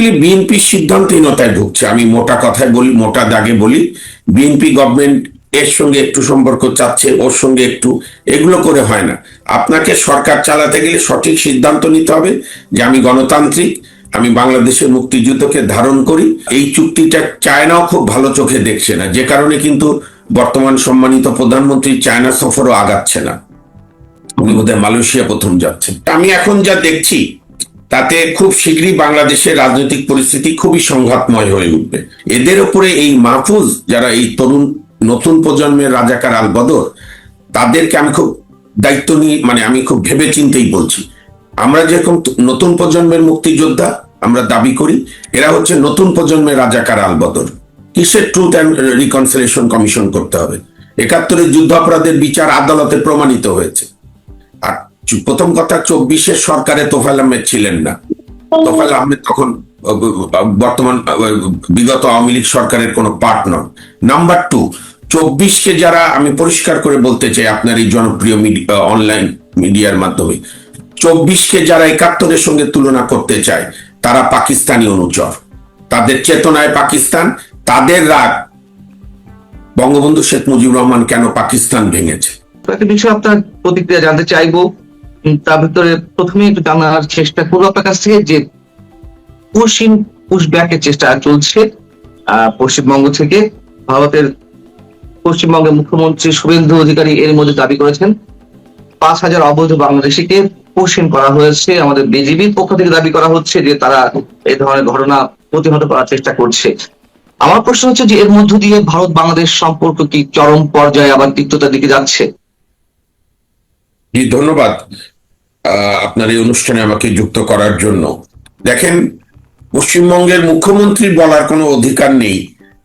Actually বিএনপির সিদ্ধান্তহীনতায় ঢুকছে। আমি মোটা কথায় বলি, মোটা দাগে বলি, বিএনপি গভর্নমেন্ট এর সঙ্গে একটু সম্পর্ক চাচ্ছে, ওর সঙ্গে একটু, এগুলো করে হয় না। আপনাকে সরকার চালাতে গেলে সঠিক সিদ্ধান্ত নিতে হবে যে আমি গণতান্ত্রিক, আমি বাংলাদেশের মুক্তিযুদ্ধকে ধারণ করি। এই চুক্তিটা চায়নাও খুব ভালো চোখে দেখছে না, যে কারণে কিন্তু বর্তমান সম্মানিত প্রধানমন্ত্রী চায়না সফরও আগাচ্ছে না। উনি বোধহয় মালয়েশিয়া প্রথম যাচ্ছেন। আমি এখন যা দেখছি তাতে খুব শীঘ্রই বাংলাদেশের রাজনৈতিক পরিস্থিতি খুবই সংঘাতময় হয়ে উঠবে। এদের উপরে এই মাহফুজ, যারা এই তরুণ নতুন প্রজন্মের রাজাকার আল বদর, তাদেরকে আমি খুব দায়িত্ব নিয়ে, মানে আমি খুব ভেবে চিন্তেই বলছি। আমরা যেরকম নতুন প্রজন্মের মুক্তিযোদ্ধা আমরা দাবি করি, এরা হচ্ছে নতুন প্রজন্মের রাজাকার আল বদর। কিসের ট্রুথ অ্যান্ড রিকনসিলিয়েশন কমিশন করতে হবে? ৭১-এর যুদ্ধাপরাধের বিচার আদালতে প্রমাণিত হয়েছে। আর প্রথম কথা, ২৪-এর সরকারে তোফায়েল আহমেদ ছিলেন না। তোফায়েল আহমেদ তখন বর্তমান বিগত আওয়ামী লীগ সরকারের কোনো পার্ট নন। নাম্বার ২, ২৪-কে যারা, আমি পরিষ্কার করে বলতে চাই আপনার এই জনপ্রিয় অনলাইন মিডিয়ার মাধ্যমে, ২৪-কে যারা ৭১-এর সঙ্গে তুলনা করতে চায় তারা পাকিস্তানি অনুচর। তাদের চেতনায় পাকিস্তান, তাদের রাগ বঙ্গবন্ধু শেখ মুজিবুর রহমান কেন পাকিস্তান ভেঙেছে। একটা বিষয় আপনার প্রতিক্রিয়া জানতে চাইবো। তার ভিতরে প্রথমে একটু জানার চেষ্টা করবো আপনার কাছ থেকে যে পুশব্যাকের চেষ্টা চলছে পশ্চিমবঙ্গ থেকে। ভারতের পশ্চিমবঙ্গের মুখ্যমন্ত্রী শুভেন্দু অধিকারী এর মধ্যে দাবি করেছেন ৫,০০০ অবৈধ বাংলাদেশিকে পুশিং করা হয়েছে। আমাদের বিজিবির পক্ষ থেকে দাবি করা হচ্ছে যে তারা এই ধরনের ঘটনা প্রতিহত করার চেষ্টা করছে। আমার প্রশ্ন হচ্ছে যে এর মধ্য দিয়ে ভারত বাংলাদেশ সম্পর্ক কি চরম পর্যায়ে আবার তিক্ততার দিকে যাচ্ছে? জি, ধন্যবাদ আপনার এই অনুষ্ঠানে আমাকে যুক্ত করার জন্য। দেখেন, পশ্চিমবঙ্গের মুখ্যমন্ত্রীর বলার কোনো অধিকার নেই,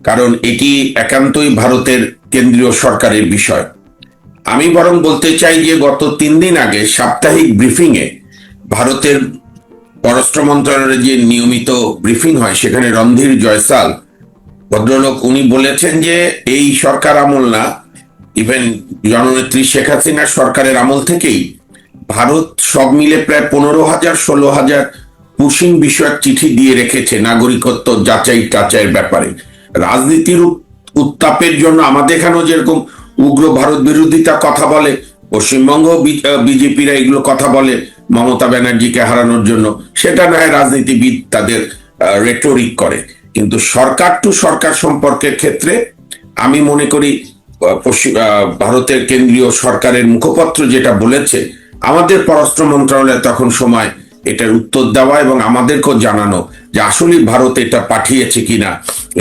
কারণ এটি একান্তই ভারতের কেন্দ্রীয় সরকারের বিষয়। আমি বরং বলতে চাই যে গত ৩ দিন আগে সাপ্তাহিক ব্রিফিং এ ভারতের পররাষ্ট্র মন্ত্রণালয়ের যে নিয়মিত ব্রিফিং হয়, সেখানে রণধীর জয়সাল ভদ্রলোক, উনি বলেছেন যে এই সরকার আমল না, ইভেন জননেত্রী শেখ হাসিনার সরকারের আমল থেকেই ভারত সব মিলে প্রায় ১৫,০০০ ১৬,০০০ পুশিং বিষয়ক চিঠি দিয়ে রেখেছে নাগরিকত্ব যাচাই টাচাইয়ের ব্যাপারে। রাজনীতির উত্তাপের জন্য আমাদের এখানেও যেরকম উগ্র ভারত বিরোধিতা কথা বলে, পশ্চিমবঙ্গ বিজেপিরা এগুলো কথা বলে মমতা ব্যানার্জিকে হারানোর জন্য, সেটা না হয় রাজনীতিবিদ তাদের রেটরিক করে। কিন্তু সরকার টু সরকার সম্পর্কের ক্ষেত্রে আমি মনে করি ভারতের কেন্দ্রীয় সরকারের মুখপাত্র যেটা বলেছে, আমাদের পররাষ্ট্র মন্ত্রণালয় তখন সময় এটার উত্তর দেওয়া এবং আমাদেরকেও জানানো যে আসলে ভারত এটা পাঠিয়েছে কিনা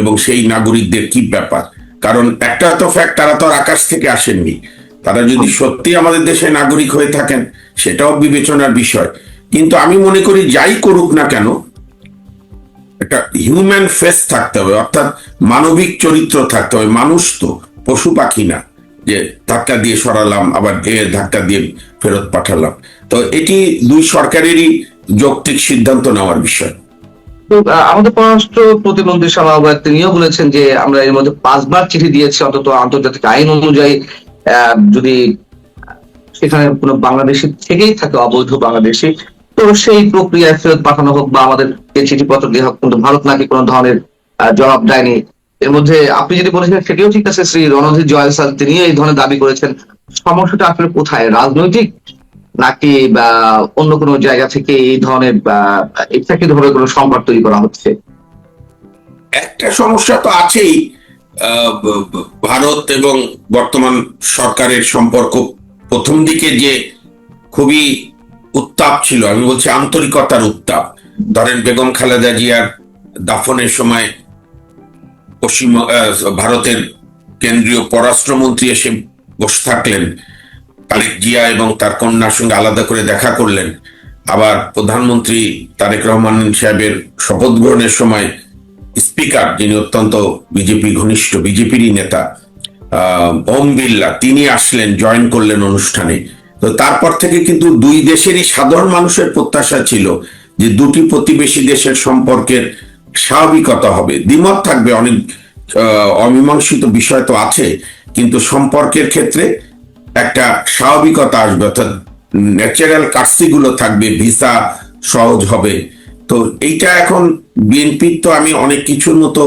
এবং সেই নাগরিকদের কি ব্যাপার। কারণ একটা তো ফ্যাক্ট, তারা তো আর আকাশ থেকে আসেননি। তারা যদি সত্যি আমাদের দেশে নাগরিক হয়ে থাকেন সেটাও বিবেচনার বিষয়। কিন্তু আমি মনে করি যাই করুক না কেন, একটা হিউম্যান ফেস থাকতে হবে, অর্থাৎ মানবিক চরিত্র থাকতে হবে। মানুষ তো, পশু পাখি না যে ধাক্কা দিয়ে সরালাম আবার ধাক্কা দিয়ে ফেরত পাঠালাম। তো এটি দুই সরকারেরই যৌক্তিক সিদ্ধান্ত নেওয়ার বিষয়। আমাদের পররাষ্ট্র প্রতিমন্ত্রী শাহ তিনিও বলেছেন যে আমরা এর মধ্যে ৫বার চিঠি দিয়েছি, অন্তত আন্তর্জাতিক আইন অনুযায়ী যদি সেখানে কোনো বাংলাদেশি থেকেই থাকে অবৈধ বাংলাদেশি, তো সেই প্রক্রিয়ায় ফেরত পাঠানো হোক বা আমাদের চিঠিপত্র দেওয়া হোক। কিন্তু ভারত নাকি কোনো ধরনের জবাব দেয়নি। এর মধ্যে আপনি যদি বলেছেন সেটিও ঠিক আছে, শ্রী রণধীর জয়সাল তিনি এই ধরনের দাবি করেছেন। সমস্যাটা আসলে কোথায়, রাজনৈতিক নাকি বা অন্য কোনো জায়গা থেকে এই ধরনের ইচ্ছাকৃতভাবে কোনো সংকট তৈরি করা হচ্ছে? একটা সমস্যা তো আছেই। ভারত এবং বর্তমান সরকারের সম্পর্ক প্রথম দিকে যে খুবই উত্তাপ ছিল, আমি বলছি আন্তরিকতার উত্তাপ। ধরেন বেগম খালেদা জিয়ার দাফনের সময় ভারতের কেন্দ্রীয় পররাষ্ট্রমন্ত্রী এসে বসে থাকলেন, তারেক জিয়া এবং তার কন্যার সঙ্গে আলাদা করে দেখা করলেন। আবার প্রধানমন্ত্রী তারেক রহমান সাহেবের শপথ গ্রহণের সময় স্পিকার, যিনি অত্যন্ত বিজেপি ঘনিষ্ঠ, বিজেপিরই নেতা, ওম বিড়লা, তিনি আসলেন, জয়েন করলেন অনুষ্ঠানে। তো তারপর থেকে কিন্তু দুই দেশেরই সাধারণ মানুষের প্রত্যাশা ছিল যে দুটি প্রতিবেশী দেশের সম্পর্কের স্বাভাবিকতা হবে। দ্বিমত থাকবে, অনেক অমীমাংসিত বিষয় তো আছে, কিন্তু সম্পর্কের ক্ষেত্রে একটা স্বাভাবিকতা আসবে, অর্থাৎ ন্যাচারাল কার্সি গুলো থাকবে, ভিসা সহজ হবে, তো এইটা এখন বিএনপির তো আমি অনেক কিছুর মতো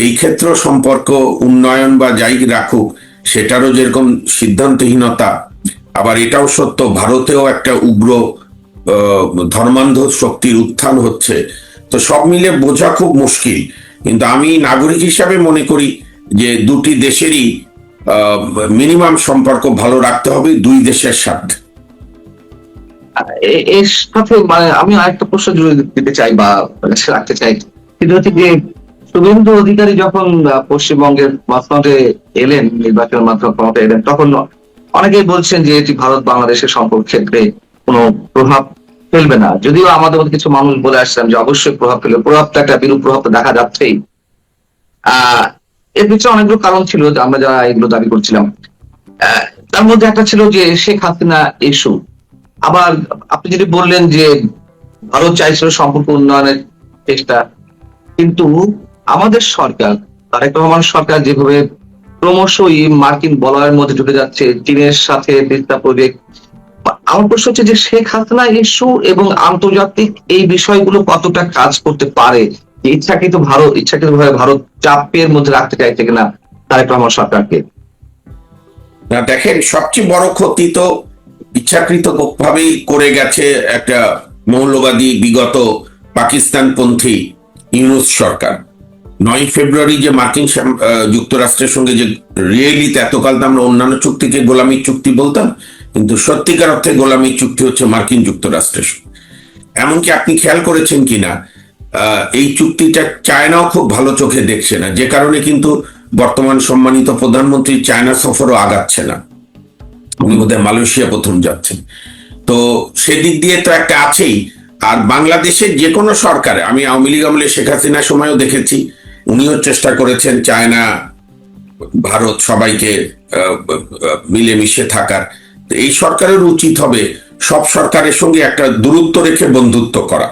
এই ক্ষেত্র সম্পর্ক উন্নয়ন বা যাই রাখুক সেটারও যেরকম সিদ্ধান্তহীনতা, আবার এটাও সত্য ভারতেও একটা উগ্র ধর্মান্ধ শক্তির উত্থান হচ্ছে। তো সব মিলে বোঝা খুব মুশকিল, কিন্তু আমি নাগরিক হিসাবে মনে করি যে দুটি দেশেরই মিনিমাম সম্পর্ক ভালো রাখতে হবে দুই দেশের সাথে। এর সাথে মানে আমি আরেকটা প্রশ্ন জুড়ে দিতে চাই বা রাখতে চাই, সেটা হচ্ছে যে শুভেন্দু অধিকারী যখন পশ্চিমবঙ্গের মাঝখানে এলেন, নির্বাচনের মাধ্যমে ক্ষমতা এলেন, তখন অনেকেই বলছেন যে এটি ভারত বাংলাদেশের সম্পর্ক ক্ষেত্রে কোনো প্রভাব ফেলবে না, যদিও আমাদের মধ্যে কিছু মানুষ বলে আসছেন যে অবশ্যই প্রভাব ফেলবে, প্রভাবটা একটা বিরূপ প্রভাব তো দেখা যাচ্ছেই। আহ এর পিছনে অনেকগুলো কারণ ছিল যে আমরা যারা এগুলো দাবি করছিলাম। আহ, তার মধ্যে একটা ছিল যে শেখ হাসিনা ইস্যু। আবার আপনি যেটি বললেন যে ভারত চাইছিল সম্পর্ক উন্নয়নের চেষ্টা, কিন্তু আমাদের সরকার, তারেক রহমান সরকার যেভাবে ক্রমশই মার্কিন বলয়ের মধ্যে ঢুকে যাচ্ছে, চীনের সাথে তিস্তা প্রজেক্ট, আমার প্রশ্ন হচ্ছে যে শেখ হাসিনা ইস্যু এবং আন্তর্জাতিক এই বিষয়গুলো কতটা কাজ করতে পারে, যে ইচ্ছাকৃতভাবে ভারত চাপের মধ্যে রাখতে চাইছে কিনা তারেক রহমান সরকারকে। না দেখেন, সবচেয়ে বড় ক্ষতি তো ইচ্ছাকৃত ভাবেই করে গেছে একটা মৌলবাদী বিগত পাকিস্তানপন্থী ইউনূস সরকার। 9 ফেব্রুয়ারি যে মার্কিন যুক্তরাষ্ট্রের সঙ্গে যে রিয়েলিতে এতকাল তো আমরা অন্যান্য চুক্তিকে গোলামী চুক্তি বলতাম, কিন্তু সত্যিকার অর্থে গোলামী চুক্তি হচ্ছে মার্কিন যুক্তরাষ্ট্রের সঙ্গে। এমনকি আপনি খেয়াল করেছেন কিনা এই চুক্তিটা চায়নাও খুব ভালো চোখে দেখছে না, যে কারণে কিন্তু বর্তমান সম্মানিত প্রধানমন্ত্রী চায়না সফরও আগাচ্ছে না, উনি বোধহয় মালয়েশিয়া প্রথম যাচ্ছেন। তো সেদিক দিয়ে তো একটা আছেই। আর বাংলাদেশের যে কোনো সরকারে, আমি আওয়ামী লীগ আমলে শেখ হাসিনার সময়ও দেখেছি, উনিও চেষ্টা করেছেন চায়না ভারত সবাইকে মিলেমিশে থাকার। তো এই সরকারের উচিত হবে সব সরকারের সঙ্গে একটা দূরত্ব রেখে বন্ধুত্ব করা।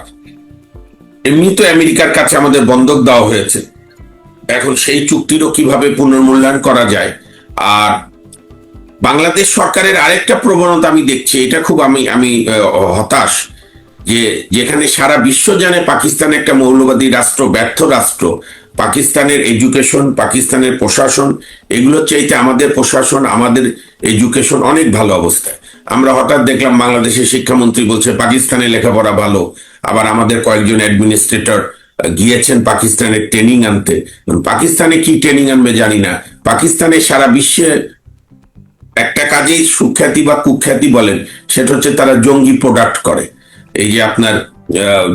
এমনি তো আমেরিকার কাছে আমাদের বন্ধক দেওয়া হয়েছে, এখন সেই চুক্তিরও কিভাবে পুনর্মূল্যায়ন করা যায়। আর বাংলাদেশ সরকারের আরেকটা প্রবণতা আমি দেখছি, এটা খুব আমি আমি হতাশ, যে যেখানে সারা বিশ্ব জানে পাকিস্তান একটা মৌলবাদী রাষ্ট্র, ব্যর্থ রাষ্ট্র, পাকিস্তানের এডুকেশন, পাকিস্তানের প্রশাসন, এগুলোর চাইতে আমাদের প্রশাসন, আমাদের এডুকেশন অনেক ভালো অবস্থায়। আমরা হঠাৎ দেখলাম বাংলাদেশের শিক্ষামন্ত্রী বলছে পাকিস্তানে লেখাপড়া ভালো, আবার আমাদের কয়েকজন অ্যাডমিনিস্ট্রেটর গিয়েছেন পাকিস্তানের ট্রেনিং আনতে। পাকিস্তানে কি ট্রেনিং আনবে জানি না, পাকিস্তানে সারা বিশ্বে একটা কাজেই সুখ্যাতি বা কুখ্যাতি বলেন, সেটা হচ্ছে তারা জঙ্গি প্রোডাক্ট করে। এই যে আপনার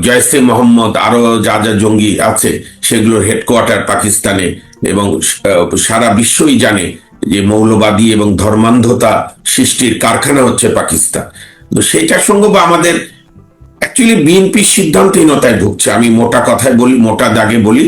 জয়সে মোহাম্মদ, আরো যা যা জঙ্গি আছে সেগুলোর হেডকোয়ার্টার পাকিস্তানে, এবং সারা বিশ্বই জানে যে মৌলবাদী এবং ধর্মান্ধতা সৃষ্টির কারখানা হচ্ছে পাকিস্তান। তো সেইটার সঙ্গে বা আমাদের অ্যাকচুয়ালি বিএনপির সিদ্ধান্তহীনতায় ঢুকছে। আমি মোটা কথায় বলি, মোটা দাগে বলি,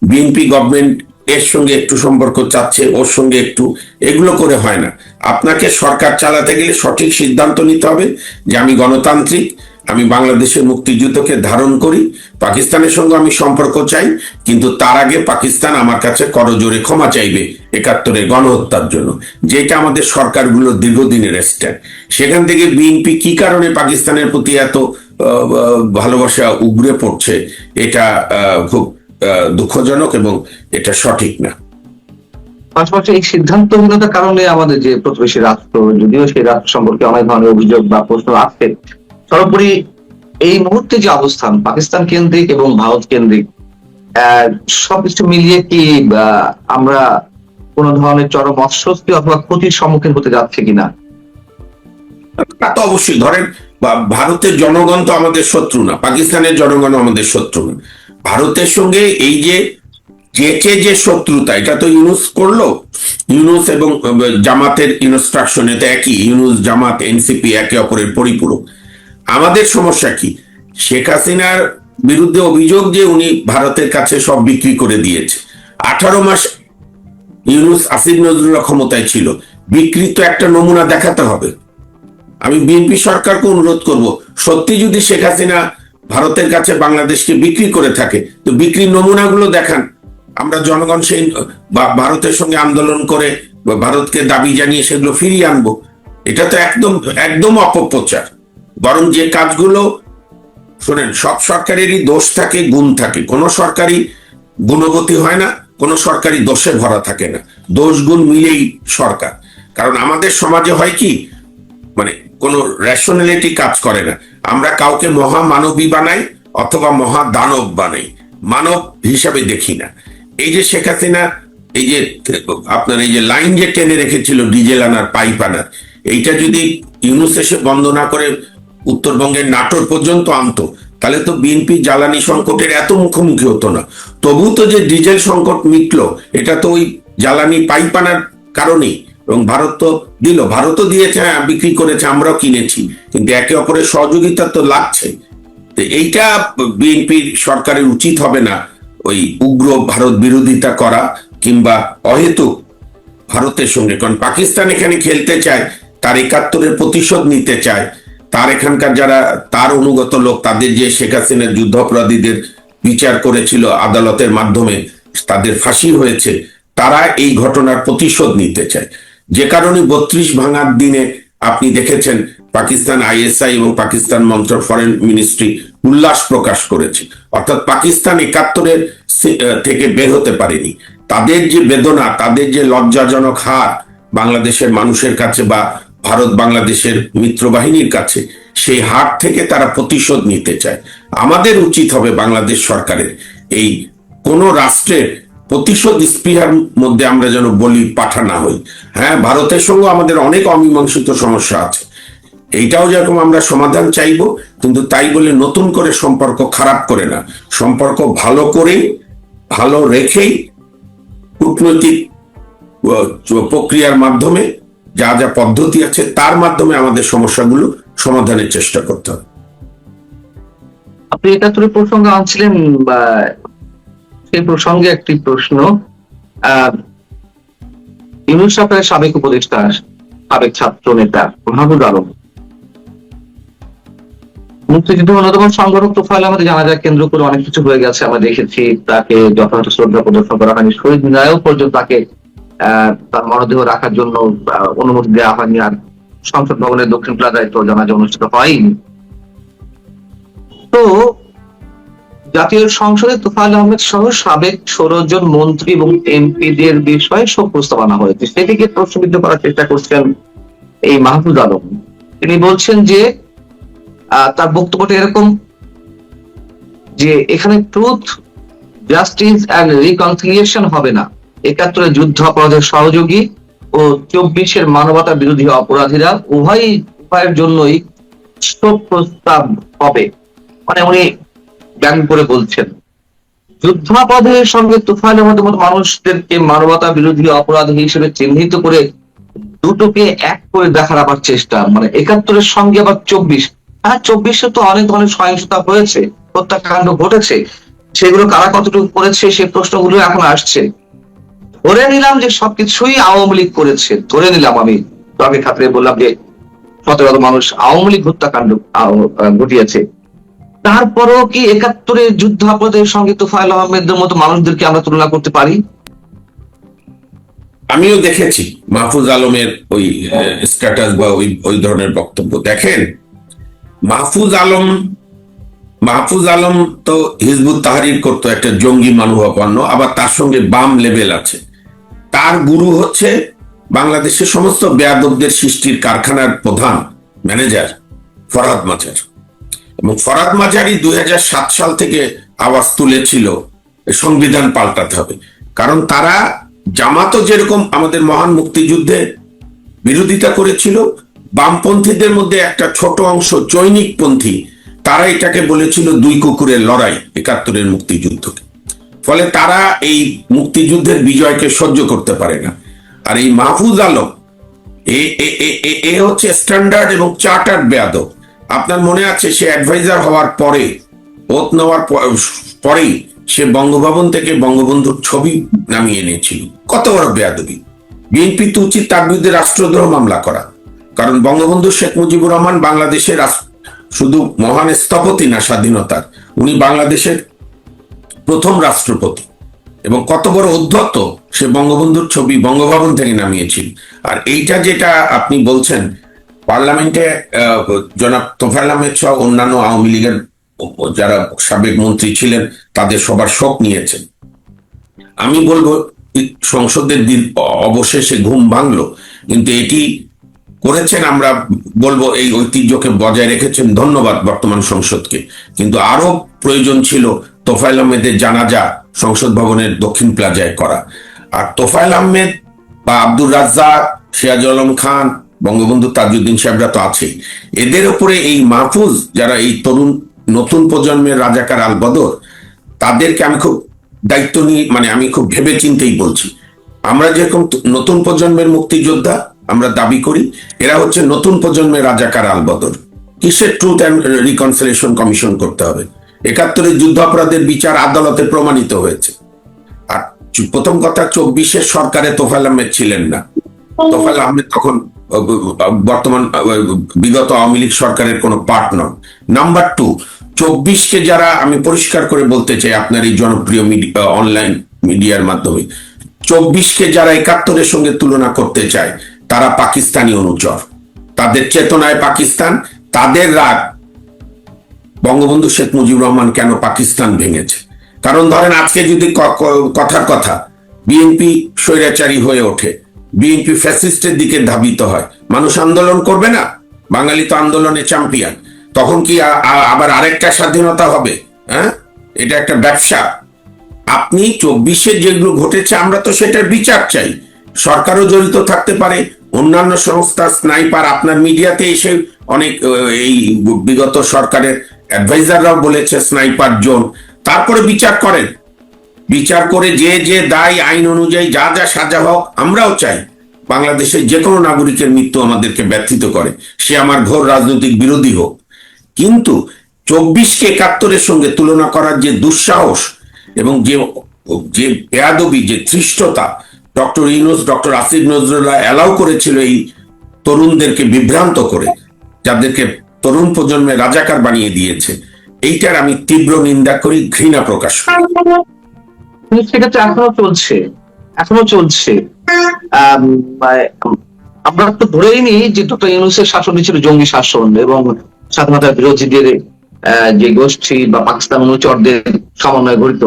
বিএনপি গভর্নমেন্ট এর সঙ্গে একটু সম্পর্ক চাচ্ছে, ওর সঙ্গে একটু, এগুলো করে হয় না। আপনাকে সরকার চালাতে গেলে সঠিক সিদ্ধান্ত নিতে হবে যে আমি গণতান্ত্রিক, আমি বাংলাদেশের মুক্তিযুদ্ধকে ধারণ করি, পাকিস্তানের সঙ্গে আমি সম্পর্ক চাই, কিন্তু তার আগে পাকিস্তান আমার কাছে করজোরে ক্ষমা চাইবে 71-এর গণহত্যার জন্য, যেটা আমাদের সরকারগুলোর দীর্ঘদিনের স্ট্যান্ড। সেখান থেকে বিএনপি কি কারণে পাকিস্তানের প্রতি এত ভালোবাসা উগড়ে পড়ছে, এটা খুব দুঃখজনক এবং এটা সঠিক না। পাশাপাশি এই সিদ্ধান্তহীনতার কারণে আমাদের যে প্রতিবেশী রাষ্ট্র, যদিও সেই রাষ্ট্র সম্পর্কে অনেক ধরনের অভিযোগ বা প্রশ্ন আছে, সর্বোপরি এই মুহূর্তে যে অবস্থান পাকিস্তান কেন্দ্রিক এবং ভারত কেন্দ্রিক, সবকিছু মিলিয়ে কি আমরা কোন ধরনের চরম অস্বস্তি অথবা ক্ষতির সম্মুখীন হতে যাচ্ছে কিনা? তা তো অবশ্যই। ধরেন ভারতের জনগণ তো আমাদের শত্রু না, পাকিস্তানের জনগণ আমাদের শত্রু না। ভারতের সঙ্গে এই যে যে শত্রুতা, এটা তো ইউনূস করলো, ইউনূস এবং জামাতের ইনস্ট্রাকশন, এটা একই, ইউনূস জামাত এনসিপি একে অপরের পরিপূরক। আমাদের সমস্যা কি, শেখ হাসিনার বিরুদ্ধে অভিযোগ যে উনি ভারতের কাছে সব বিক্রি করে দিয়েছে। 18 মাস ইউনূস আসিফ নজরুল্লাহ ক্ষমতায় ছিল, বিকৃত একটা নমুনা দেখাতে হবে। আমি বিএনপি সরকারকে অনুরোধ করব, সত্যি যদি শেখ হাসিনা ভারতের কাছে বাংলাদেশকে বিক্রি করে থাকে, তো বিক্রির নমুনাগুলো দেখান, আমরা জনগণ সেই ভারতের সঙ্গে আন্দোলন করে ভারতকে দাবি জানিয়ে সেগুলো ফিরিয়ে আনবো। এটা তো একদম একদম অপপ্রচার। বরং যে কাজগুলো শোনেন, সব সরকারেরই দোষ থাকে, গুণ থাকে। কোনো সরকারি গুণবতী হয় না, কোনো সরকারি দোষে ভরা থাকে না। দোষ গুণ মিলেই সরকার। কারণ আমাদের সমাজে হয় কি, মানে কোনো রেশনালিটি কাজ করে না। আমরা কাউকে মহামানবী বানাই অথবা মহাদানব বানাই, মানব হিসাবে দেখি না। এই যে শেখ হাসিনা, এই যে আপনার এই যে লাইন যে টেনে রেখেছিল ডিজেল আনার, পাইপ আনার, এইটা যদি ইউনূস এসে বন্ধ না করে উত্তরবঙ্গের নাটোর পর্যন্ত আনতো, তাহলে তো বিএনপি জ্বালানি সংকটের এত মুখোমুখি হতো না। তবু তো যে ডিজেল সংকট মিটলো, এটা তো ওই জ্বালানি পাইপ আনার কারণেই। এবং ভারত তো দিল, ভারতও দিয়েছে, হ্যাঁ, বিক্রি করেছে, আমরাও কিনেছি, কিন্তু একে অপরের সহযোগিতা তো লাগছে। তো এইটা বিএনপির সরকারের উচিত হবে না, ওই উগ্র ভারত বিরোধিতা করা কিংবা অহেতুক ভারতের সঙ্গে। কারণ পাকিস্তান এখানে খেলতে চায়, তার ৭১-এর প্রতিশোধ নিতে চায়। তার এখানকার যারা তার অনুগত লোক, তাদের যে শেখ হাসিনার যুদ্ধাপরাধীদের বিচার করেছিল আদালতের মাধ্যমে, তাদের ফাঁসি হয়েছে, তারা এই ঘটনার প্রতিশোধ নিতে চায়। যে কারণে ৩২ ভাঙার দিনে আপনি দেখেছেন পাকিস্তান আইএসআই এবং পাকিস্তান ফরেন মিনিস্ট্রি উল্লাস প্রকাশ করেছে। অর্থাৎ পাকিস্তান ৭১-এর থেকে বের হতে পারেনি। তাদের যে বেদনা, তাদের যে লজ্জাজনক হার বাংলাদেশের মানুষের কাছে বা ভারত বাংলাদেশের মিত্র বাহিনীর কাছে, সেই হার থেকে তারা প্রতিশোধ নিতে চায়। আমাদের উচিত হবে বাংলাদেশ সরকারের এই কোন রাষ্ট্রের প্রতিশোধ স্পৃহার মধ্যে আমরা যেন বলি পাঠা না হই। হ্যাঁ, ভারতের সঙ্গে আমাদের অনেক অমীমাংসিত সমস্যা আছে, এইটাও যেরকম আমরা সমাধান চাইবো, কিন্তু তাই বলে নতুন করে সম্পর্ক খারাপ করে না, সম্পর্ক ভালো করেই, ভালো রেখেই কূটনৈতিক প্রক্রিয়ার মাধ্যমে যা যা পদ্ধতি আছে তার মাধ্যমে আমাদের সমস্যাগুলো সমাধানের চেষ্টা করতে হবে। আপনি ৭১-এর প্রসঙ্গ আনছিলেন, বা সেই প্রসঙ্গে একটি প্রশ্ন। ইউনূস সরকারের সাবেক উপদেষ্টা, সাবেক ছাত্র নেতা মাহফুজ আলম মুক্তিযুদ্ধের অন্যতম সংগঠক তোফায়েল আহমেদের জানাজা কেন্দ্র করে অনেক কিছু হয়ে গেছে, আমরা দেখেছি। তাকে যথাযথ শ্রদ্ধা প্রদর্শন করা হয়নি, শহীদ মিনারেও পর্যন্ত তাকে তার মরদেহ রাখার জন্য অনুমতি দেওয়া হয়নি। আর সংসদ ভবনের দক্ষিণ প্লাজায় তো জানাজা অনুষ্ঠিত হয়নি। তো জাতীয় সংসদে তোফায়েল আহমেদ সহ সাবেক ১৬ জন মন্ত্রী এবং এমপিদের বিষয়ে শোক প্রস্তাব আনা হয়েছে। সেটিকে প্রশ্নবিদ্ধ করার চেষ্টা করছেন এই মাহফুজ আলম। তিনি বলছেন যে তার বক্তব্যটা এরকম যে এখানে ট্রুথ, জাস্টিস এন্ড রিকনসিলিয়েশন হবে না। ৭১-এর যুদ্ধ অপরাধের সহযোগী ও ২৪-এর মানবতা বিরোধী অপরাধীরা উভয়ের জন্যই শোক প্রস্তাব হবে। মানে উনি ব্যান করে বলছেন যুদ্ধাপরাধের সঙ্গে তোফায়েল আহমেদের মতো মানুষদেরকে মানবতা বিরোধী অপরাধ হিসেবে চিহ্নিত করে দুটোকে এক করে দেখার আবার চেষ্টা। মানে ৭১-এর সঙ্গে আবার ২৪, হ্যাঁ ২৪-এ তো অনেক ধরনের সহিংসতা হয়েছে, হত্যাকাণ্ড ঘটেছে, সেগুলো কারা কতটুকু করেছে সে প্রশ্নগুলো এখন আসছে। ধরে নিলাম যে সবকিছুই আওয়ামী লীগ করেছে, ধরে নিলাম, আমি তবে খাতিরে বললাম যে ১৭ মানুষ আওয়ামী লীগ হত্যাকাণ্ড ঘটিয়েছে, তারপরেও কি ৭১-এর যুদ্ধাপরাধের সঙ্গে তোফায়েল আহমেদের মতো মানুষদেরকে আমরা তুলনা করতে পারি? আমিও দেখেছি মাহফুজ আলমের ওই স্ট্যাটাস বা ওই ধরনের বক্তব্য। দেখেন, মাহফুজ আলম তো হিজবুত তাহরির করতো, একটা জঙ্গি মনোভাবাপন্ন, আবার তার সঙ্গে বাম লেভেল আছে। তার গুরু হচ্ছে বাংলাদেশের সমস্ত বেয়াদবদের সৃষ্টির কারখানার প্রধান ম্যানেজার ফরহাদ মাজার। এবং ফরহাদ মাজারই ২০০৭ সাল থেকে আওয়াজ তুলেছিল সংবিধান পাল্টাতে হবে। কারণ তারা জামাতও যেরকম আমাদের মহান মুক্তিযুদ্ধে বিরোধিতা করেছিল, বামপন্থীদের মধ্যে একটা ছোট অংশ চৈনিকপন্থী, তারা এটাকে বলেছিল দুই কুকুরের লড়াই ৭১-এর মুক্তিযুদ্ধকে। ফলে তারা এই মুক্তিযুদ্ধের বিজয়কে সহ্য করতে পারে না। আর এই মাহফুজ আলম এ হচ্ছে স্ট্যান্ডার্ড এবং চার্টার্ড বেয়াদব। আপনার মনে আছে, সে অ্যাডভাইজার হওয়ার পরে, ওত নেওয়ার পরেই সে বঙ্গভবন থেকে বঙ্গবন্ধুর ছবি নামিয়ে এনেছিল। কত বড় বেয়াদবি! বিএনপি তো উচিত তার বিরুদ্ধে রাষ্ট্রদ্রোহ মামলা করা। কারণ বঙ্গবন্ধু শেখ মুজিবুর রহমান বাংলাদেশের শুধু মহান স্থপতি না স্বাধীনতার, উনি বাংলাদেশের প্রথম রাষ্ট্রপতি। এবং কত বড় উদ্ধত, সে বঙ্গবন্ধুর ছবি বঙ্গভবন থেকে নামিয়েছিল। আর এইটা যেটা আপনি বলছেন, পার্লামেন্টে জনাব তোফায়েল আহমেদ সহ অন্যান্য আওয়ামী লীগের যারা সাবেক মন্ত্রী ছিলেন তাদের সবার শোক নিয়েছেন। আমি বলবো সংসদের অবশেষে ঘুম ভাঙলো, কিন্তু এটি করেছেন, আমরা বলবো এই ঐতিহ্যকে বজায় রেখেছেন, ধন্যবাদ বর্তমান সংসদকে। কিন্তু আরো প্রয়োজন ছিল তোফায়েল আহমেদের জানাজা সংসদ ভবনের দক্ষিণ প্লাজায় করা। আর তোফায়েল আহমেদ বা আব্দুর রাজ্জাক, সিরাজুল আলম খান, বঙ্গবন্ধু তাজউদ্দিন সাহেবরা তো আছেই, এদের উপরে এই মাহফুজ যারা এই তরুণ নতুন প্রজন্মের রাজাকার আল বদর, তাদেরকে আমি খুব দায়িত্ব নিয়ে, মানে আমি খুব ভেবে চিন্তেই বলছি। আমরা যেরকম নতুন প্রজন্মের মুক্তিযোদ্ধা আমরা দাবি করি, এরা হচ্ছে নতুন প্রজন্মের রাজাকার আল বদর। কিসের ট্রুথ অ্যান্ড রিকনসিলিয়েশন কমিশন করতে হবে? ৭১ যুদ্ধ অপরাধের বিচার আদালতে প্রমাণিত হয়েছে। আর প্রথম কথা, ২৪-এর সরকারে তোফায়েল আহমেদ ছিলেন না। তোফায়েল আহমেদ তখন বর্তমান বিগত আওয়ামী লীগ সরকারের কোনো পার্ট নন। নাম্বার ২, ২৪-কে যারা, আমি পরিষ্কার করে বলতে চাই আপনার এই জনপ্রিয় অনলাইন মিডিয়ার মাধ্যমে, ২৪-কে যারা ৭১-এর সঙ্গে তুলনা করতে চায় তারা পাকিস্তানি অনুচর। তাদের চেতনায় পাকিস্তান, তাদের রাগ বঙ্গবন্ধু শেখ মুজিবুর রহমান কেন পাকিস্তান ভেঙেছে। কারণ ধরেন আজকে যদি কথার কথা বিএনপি স্বৈরাচারী হয়ে ওঠে, বিএনপি ফ্যাসিস্টের দিকে ধাবিত হয়, মানুষ আন্দোলন করবে না? বাঙালি তো আন্দোলনে চ্যাম্পিয়ন। তখন কি আবার আরেকটা স্বাধীনতা হবে? হ্যাঁ, এটা একটা ব্যবসা। আপনি ২৪-এ যেগুলো ঘটেছে আমরা তো সেটার বিচার চাই। সরকারও জড়িত থাকতে পারে, অন্যান্য সংস্থা, স্নাইপার, আপনার মিডিয়াতে এসে অনেক এই বিগত সরকারের অ্যাডভাইজাররাও বলেছে স্নাইপার জোন। তারপরে বিচার করেন, বিচার করে যে যে দায় আইন অনুযায়ী যা যা সাজা হোক। আমরাও চাই বাংলাদেশের যে কোনো নাগরিকের মৃত্যু আমাদেরকে ব্যথিত করে, সে আমার ঘোর রাজনৈতিক বিরোধী হোক। কিন্তু ২৪-কে ৭১-এর সঙ্গে তুলনা করার যে দুঃসাহস এবং যে বেয়াদবি, যে ধৃষ্টতা doctor Yunus, doctor Asif Nazrullah allow করেছিল এই তরুণদেরকে বিভ্রান্ত করে, যাদেরকে তরুণ প্রজন্মে রাজাকার বানিয়ে দিয়েছে, এইটার আমি তীব্র নিন্দা করি, ঘৃণা প্রকাশ করি। সেক্ষেত্রে এখনো চলছে। আমরা তো ধরেই নিই যে ডক্টর ইউনূসের শাসনই ছিল জঙ্গি শাসন এবং স্বাধীনতা বিরোধীদের যে গোষ্ঠী বা পাকিস্তান অনুচরদের সমন্বয়ে গঠিত।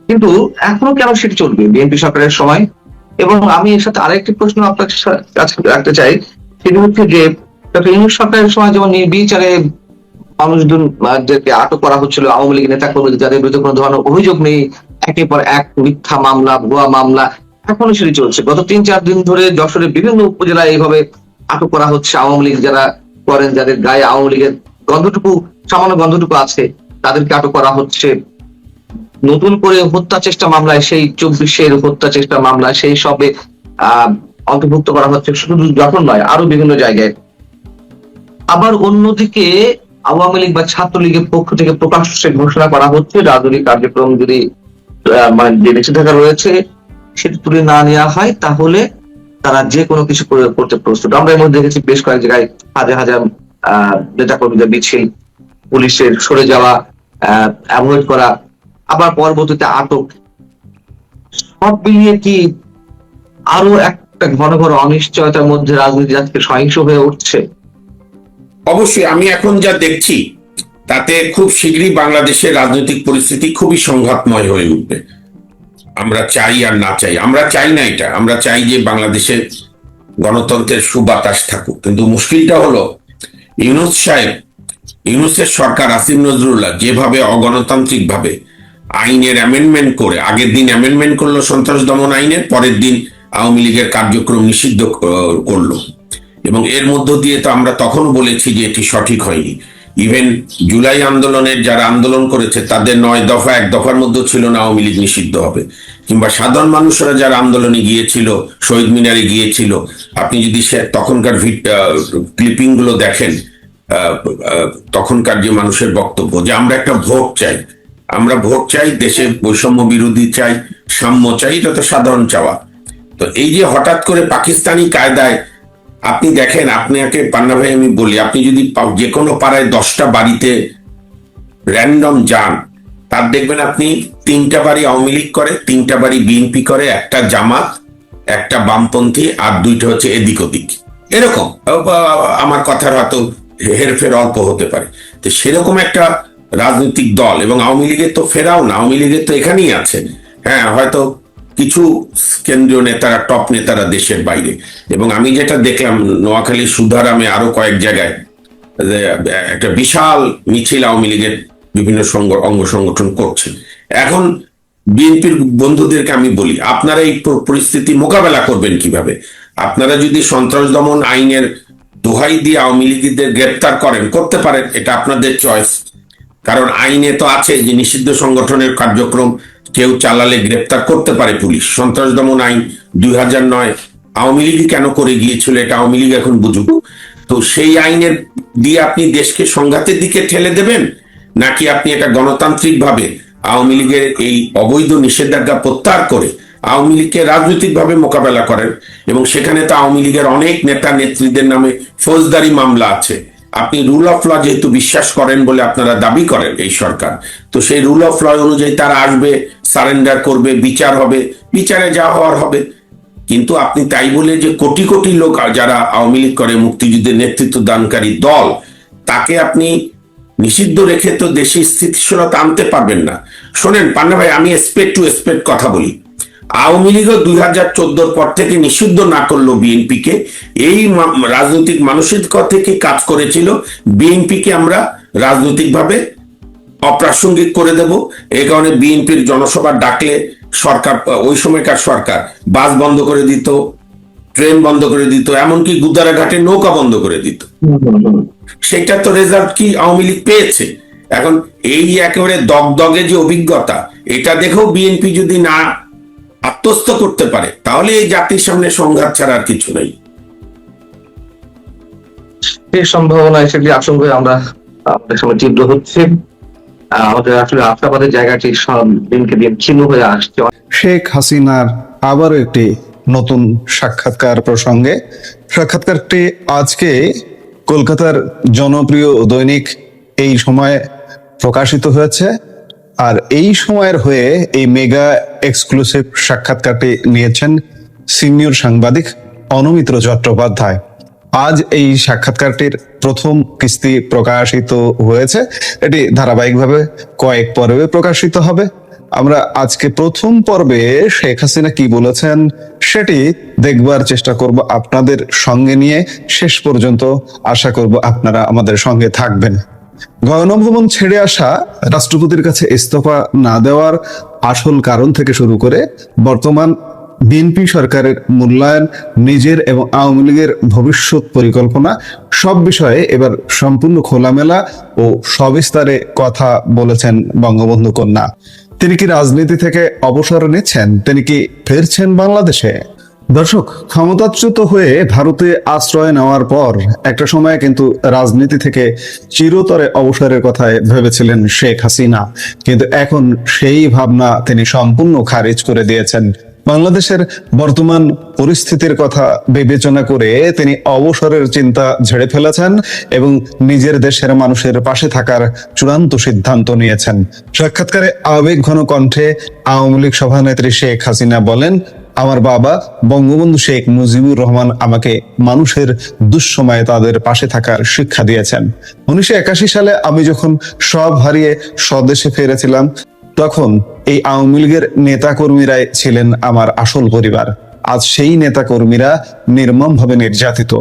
কিন্তু এখনো কেন সেটি চলবে বিএনপি সরকারের সময়? এবং আমি এর সাথে আরেকটি প্রশ্ন আপনার কাছে রাখতে চাই, সেটি হচ্ছে যে ডক্টর ইউনূস সরকারের সময় যেমন নির্বিচারে মানুষজনকে আটক করা হচ্ছিল, আওয়ামী লীগ নেতা কর্মী যাদের বিরুদ্ধে কোনো ধরনের অভিযোগ নেই, একের পর এক মিথ্যা মামলা, ভুয়া মামলা এখনো সেটি চলছে। গত ৩-৪ দিন ধরে যশোরের বিভিন্ন উপজেলায় এইভাবে আটক করা হচ্ছে আওয়ামী লীগ যারা করেন, যাদের গায়ে আওয়ামী লীগের সামান্য গন্ধটুকু আছে, তাদেরকে আটক করা হচ্ছে। নতুন করে হত্যা চেষ্টা মামলায়, সেই ২৪-এর হত্যা চেষ্টা মামলায় সেই সবে অন্তর্ভুক্ত করা হচ্ছে, শুধু যখন নয় আরো বিভিন্ন জায়গায়। আবার অন্যদিকে আওয়ামী লীগ বা ছাত্রলীগের পক্ষ থেকে প্রকাশ্যে ঘোষণা করা হচ্ছে রাজনৈতিক কার্যক্রম যদি মানে যে নিষেধাজ্ঞা রয়েছে সেটি তুলে না নেওয়া হয় তাহলে তারা যে কোনো কিছু করতে প্রস্তুত। আমরা এর মধ্যে দেখেছি বেশ কয়েক জায়গায় হাজার হাজার নেতা কর্মীদের মিছিল, পুলিশের সরে যাওয়া, অ্যাভয়েড করা, আবার পরবর্তীতে আটক। সব মিলিয়ে কি আরো একটা ঘন ঘন অনিশ্চয়তার মধ্যে রাজনীতি আজকে সহিংস হয়ে উঠছে? অবশ্যই আমি এখন যা দেখছি তাতে খুব শীঘ্রই বাংলাদেশের রাজনৈতিক পরিস্থিতি খুবই সংঘাতময় হয়ে উঠবে। আমরা চাই আর না চাই, আমরা চাই না এটা, আমরা চাই যে বাংলাদেশে গণতন্ত্রের সুবাতাস থাকুক। কিন্তু মুশকিলটা হলো ইউনূসের সরকার, আসিফ নজরুল্লাহ যেভাবে অগণতান্ত্রিক ভাবে আইনের অ্যামেন্ডমেন্ট করে, আগের দিন অ্যামেন্ডমেন্ট করলো সন্ত্রাস দমন আইনের, পরের দিন আওয়ামী লীগের কার্যক্রম নিষিদ্ধ করলো। এবং এর মধ্য দিয়ে তো আমরা তখন বলেছি যে এটি সঠিক হয়নি। ইভেন জুলাই আন্দোলনের যারা আন্দোলন করেছে তাদের ৯ দফা, ১ দফার মধ্যে ছিল না আওয়ামী লীগ নিষিদ্ধ হবে। কিংবা সাধারণ মানুষরা যারা আন্দোলনে গিয়েছিল, শহীদ মিনারে গিয়েছিল, আপনি যদি তখনকার ক্লিপিং গুলো দেখেন, তখনকার যে মানুষের বক্তব্য যে আমরা একটা ভোট চাই, আমরা ভোট চাই, দেশে বৈষম্য বিরোধী চাই, সাম্য চাই, এটা তো সাধারণ চাওয়া। তো এই যে হঠাৎ করে পাকিস্তানি কায়দায় আপনি দেখেন, আপনাকে পান্না ভাই আমি বলি, আপনি যদি যে কোনো পাড়ায় 10টা বাড়িতে র্যান্ডম যান, তার দেখবেন আপনি 3টা বাড়ি আওয়ামী লীগ করে, 3টা বাড়ি বিএনপি করে, একটা জামাত, একটা বামপন্থী, আর 2টা হচ্ছে এদিক ওদিক। এরকম আমার কথার হয়তো হেরফের অল্প হতে পারে। তো সেরকম একটা রাজনৈতিক দল, এবং আওয়ামী লীগের তো ফেরাও না, আওয়ামী লীগের তো এখানেই আছে। হ্যাঁ, হয়তো কিছু কেন্দ্রীয় নেতারা, টপ নেতারা দেশের বাইরে। এবং আমি যেটা দেখলাম নোয়াখালী সুধারামে, আরো কয়েক জায়গায় যে একটা বিশাল মিছিল আওয়ামী লীগের বিভিন্ন অঙ্গ সংগঠন করছে। এখন বিএনপির বন্ধুদেরকে আমি বলি, আপনারা এই পরিস্থিতি মোকাবেলা করবেন কিভাবে? আপনারা যদি সন্ত্রাস দমন আইনের দোহাই দিয়ে আওয়ামী লীগীদের গ্রেপ্তার করেন, করতে পারেন, এটা আপনাদের চয়েস। কারণ আইনে তো আছে যে নিষিদ্ধ সংগঠনের কার্যক্রম কেউ চালালে গ্রেপ্তার করতে পারে পুলিশ। সন্ত্রাস দমন আইন 2009 আওয়ামী লীগই কেন করে গিয়েছিল, এটা আওয়ামী লীগ এখন বুঝুক। তো সেই আইনের দিয়ে আপনি দেশকে সংঘাতের দিকে ঠেলে দেবেন, নাকি আপনি এটা গণতান্ত্রিক ভাবে আওয়ামী লীগের এই অবৈধ নিষেধাজ্ঞা প্রত্যাহার করে আওয়ামী লীগকে রাজনৈতিক ভাবে মোকাবেলা করেন? এবং সেখানে তো আওয়ামী লীগের অনেক নেতা নেত্রীদের নামে ফৌজদারি মামলা আছে। আপনি রুল অফ ল যেহেতু বিশ্বাস করেন বলে আপনারা দাবি করেন এই সরকার, তো সেই রুল অফ ল অনুযায়ী তারা আসবে, সারেন্ডার করবে, বিচার হবে, বিচারে যা হওয়ার হবে। কিন্তু আপনি তাই বলে যে কোটি কোটি লোক যারা আওয়ামী লীগ করে, মুক্তিযুদ্ধের নেতৃত্ব দানকারী দল, তাকে আপনি নিষিদ্ধ রেখে তো দেশে স্থিতিশীলতা আনতে পারবেন না। শোনেন পান্না ভাই, আমি এক্সপেক্ট টু এক্সপেক্ট কথা বলি। আওয়ামী লীগও 2014 পর থেকে নিষিদ্ধ না করলো বিএনপিকে, এই রাজনৈতিক মানসিকতা থেকে কাজ করেছিল বিএনপিকে আমরা রাজনৈতিকভাবে অপ্রাসঙ্গিক করে দেব। এই কারণে বিএনপির জনসভা ডাকলে সরকার, ওই সময়কার সরকার, বাস বন্ধ করে দিত, ট্রেন বন্ধ করে দিত, এমনকি গুদারাঘাটে নৌকা বন্ধ করে দিত। সেটা তো রেজাল্ট কি আওয়ামী লীগ পেয়েছে। এখন এই একেবারে দগদগে যে অভিজ্ঞতা, এটা দেখেও বিএনপি যদি না আত্মস্থ করতে পারে, তাহলে এই জাতির সামনে সংঘাত ছাড়া আর কিছু নেই। সেই সম্ভাবনা, সেটি আশঙ্কা আমরা আমাদের সময় তীব্র হচ্ছে। আমাদের আসলে আশাবাদের জায়গাটি সব দিনকে দিন ক্ষীণ হয়ে আসছে। শেখ হাসিনার আবারও একটি নতুন সাক্ষাৎকার প্রসঙ্গে, সাক্ষাৎকারটি আজকে কলকাতার জনপ্রিয় দৈনিক এই সময় প্রকাশিত হয়েছে। আর এই সময়ের হয়ে এই মেগা এক্সক্লুসিভ সাক্ষাৎকারটি নিয়েছেন সিনিয়র সাংবাদিক অনুমিত্র চট্টোপাধ্যায়। আজ এই সাক্ষাৎকারটির প্রথম কিস্তি প্রকাশিত হয়েছে। এটি ধারাবাহিকভাবে কয়েক পর্বে প্রকাশিত হবে। আমরা আজকে প্রথম পর্বে শেখ হাসিনা কি বলেছেন সেটি দেখবার চেষ্টা করব আপনাদের সঙ্গে নিয়ে। শেষ পর্যন্ত আশা করব আপনারা আমাদের সঙ্গে থাকবেন। গণভবন ছেড়ে আসা, রাষ্ট্রপতির কাছে ইস্তফা না দেওয়ার আসল কারণ থেকে শুরু করে বর্তমান বিএনপি সরকারের মূল্যায়ন, নিজের এবং আওয়ামী লীগের ভবিষ্যৎ পরিকল্পনা, সব বিষয়ে এবার সম্পূর্ণ খোলামেলা ও সবিস্তারে কথা বলেছেন বঙ্গবন্ধু কন্যা। তিনি কি রাজনীতি থেকে অবসর নিচ্ছেন? তিনি কি ফিরছেন বাংলাদেশে? দর্শক, ক্ষমতাচ্যুত হয়ে ভারতে আশ্রয় নেওয়ার পর একটা সময় কিন্তু রাজনীতি থেকে চিরতরে অবসরের কথায় ভেবেছিলেন শেখ হাসিনা, কিন্তু এখন সেই ভাবনা তিনি সম্পূর্ণ খারিজ করে দিয়েছেন। বাংলাদেশের বর্তমান পরিস্থিতির কথা বিবেচনা করে তিনি অবসরের চিন্তা ঝেড়ে ফেলেছেন এবং নিজের দেশের মানুষের পাশে থাকার চূড়ান্ত সিদ্ধান্ত নিয়েছেন। সাক্ষাৎকারে আবেগঘন কণ্ঠে আওয়ামী লীগ সভানেত্রী শেখ হাসিনা বলেন, আমার বাবা বঙ্গবন্ধু শেখ মুজিবুর রহমান আমাকে মানুষের দুঃসময়ে তাদের পাশে থাকার শিক্ষা দিয়েছেন। 1981 সালে আমি যখন সব হারিয়ে স্বদেশে ফিরেছিলাম, তখন এই আওয়ামী লীগের নেতা কর্মীরাই ছিলেন আমার আসল পরিবার। আজ সেই নেতা কর্মীরা নির্মমভাবে নির্যাতিত।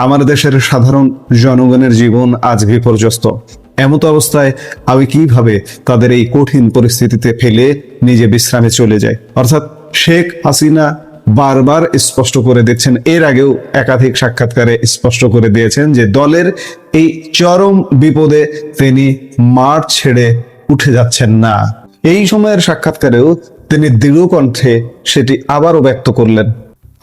আমার দেশের সাধারণ জনগণের জীবন আজ বিপর্যস্ত। এমত অবস্থায় আমি কিভাবে তাদের এই কঠিন পরিস্থিতিতে ফেলে নিজে বিশ্রামে চলে যাই? অর্থাৎ শেখ হাসিনা বারবার স্পষ্ট করে দিচ্ছেন, এর আগেও একাধিক সাক্ষাৎকারে স্পষ্ট করে দিয়েছেন যে দলের এই চরম বিপদে তিনি মাঠ ছেড়ে উঠে যাচ্ছেন না। এই সময়ের সাক্ষাৎকারেও তিনি দৃঢ় কণ্ঠে সেটি আবারও ব্যক্ত করলেন।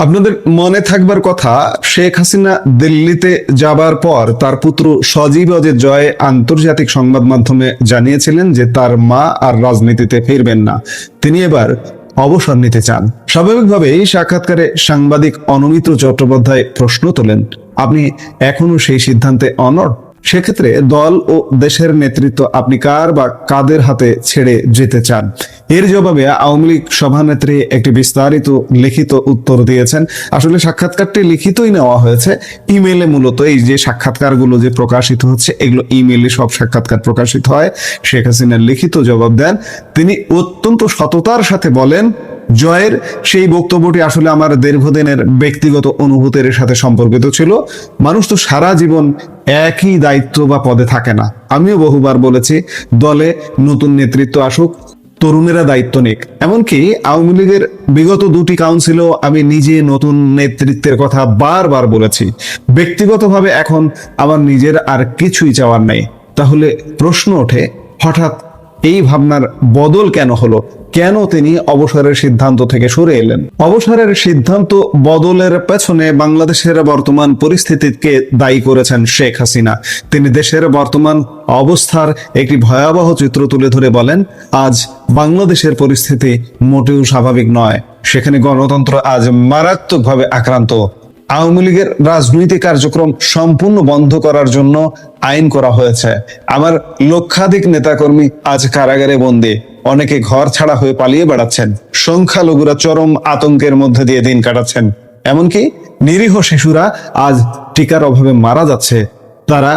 আপনাদের মনে থাকবার কথা, শেখ হাসিনা দিল্লিতে যাবার পর তার পুত্র সজীব অজিত জয় আন্তর্জাতিক সংবাদ মাধ্যমে জানিয়েছিলেন যে তার মা আর রাজনীতিতে ফিরবেন না, তিনি এবার অবসর নিতে চান। স্বাভাবিকভাবেই সাক্ষাৎকারে সাংবাদিক অনুমিত্র চট্টোপাধ্যায় প্রশ্ন তোলেন, আপনি এখনো সেই সিদ্ধান্তে অনড়? সেক্ষেত্রে দল ও দেশের নেতৃত্ব আপনি কার বা কাদের হাতে ছেড়ে যেতে চান? এর জবাবে আওয়ামী লীগ সভানেত্রী একটি বিস্তারিত লিখিত উত্তর দিয়েছেন। আসলে সাক্ষাৎকারটি লিখিতই নেওয়া হয়েছে, ইমেলে মূলত এই যে সাক্ষাৎকারগুলো যে প্রকাশিত হচ্ছে এগুলো ইমেলে সব সাক্ষাৎকার প্রকাশিত হয়। শেখ হাসিনার লিখিত জবাব দেন। তিনি অত্যন্ত সততার সাথে বলেন, জয়ের সেই বক্তব্যটি আসলে আমার দীর্ঘদিনের ব্যক্তিগত অনুভূতির সাথে সম্পর্কিত ছিল। মানুষ তো সারা জীবন একই দায়িত্ব বা পদে থাকে না। আমিও বহুবার বলেছি দলে নতুন নেতৃত্ব আসুক, তরুণেরা দায়িত্ব নিক। এমনকি আওয়ামী লীগের বিগত 2টি কাউন্সিলেও আমি নিজে নতুন নেতৃত্বের কথা বারবার বলেছি। ব্যক্তিগতভাবে এখন আমার নিজের আর কিছুই চাওয়ার নেই। তাহলে প্রশ্ন ওঠে, হঠাৎ এই ভাবনার বদল কেন হলো? কেন তিনি অবসরের সিদ্ধান্ত থেকে সরে এলেন? অবসরের সিদ্ধান্ত বদলের পেছনে বাংলাদেশের বর্তমান পরিস্থিতিকে দায়ী করেছেন শেখ হাসিনা। তিনি দেশের বর্তমান অবস্থার একটি ভয়াবহ চিত্র তুলে ধরে বলেন, আজ বাংলাদেশের পরিস্থিতি মোটেও স্বাভাবিক নয়। সেখানে গণতন্ত্র আজ মারাত্মকভাবে আক্রান্ত। আওয়ামী লীগের রাজনৈতিক কার্যক্রম সম্পূর্ণ বন্ধ করার জন্য আইন করা হয়েছে। আমার লক্ষাধিক নেতাকর্মী আজ কারাগারে বন্দী, অনেকে ঘর ছাড়া হয়ে পালিয়ে বেড়াচ্ছেন, সংখ্যালঘুরা চরম আতঙ্কের মধ্যে দিয়ে দিন কাটাচ্ছেন, এমনকি নিরীহ শিশুরা আজ টিকার অভাবে মারা যাচ্ছে, তারা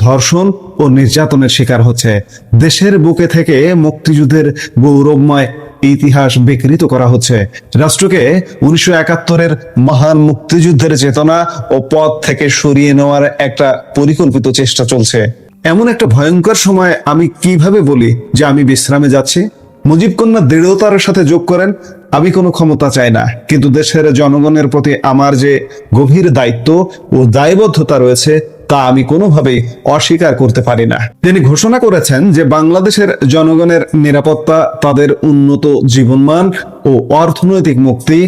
ধর্ষণ ও নির্যাতনের শিকার হচ্ছে। দেশের বুকে থেকে মুক্তিযুদ্ধের গৌরবময় ইতিহাস বিকৃত করা হচ্ছে। রাষ্ট্রকে 1971-এর মহান মুক্তিযুদ্ধের চেতনা ও পথ থেকে সরিয়ে নেওয়ার একটা পরিকল্পিত চেষ্টা চলছে। এমন একটা ভয়ঙ্কর সময় আমি কিভাবে বলি যে আমি বিশ্রামে যাচ্ছি? মুজিব কন্যা দৃঢ়তার সাথে যোগ করেন, আমি কোনো ক্ষমতা চাই না, কিন্তু দেশের জনগণের প্রতি আমার যে গভীর দায়িত্ব ও দায়বদ্ধতা রয়েছে তা আমি কোনোভাবেই অস্বীকার করতে পারি না। তিনি ঘোষণা করেছেন যে বাংলাদেশের জনগণের নিরাপত্তা, তাদের উন্নত জীবনমান ও অর্থনৈতিক মুক্তি,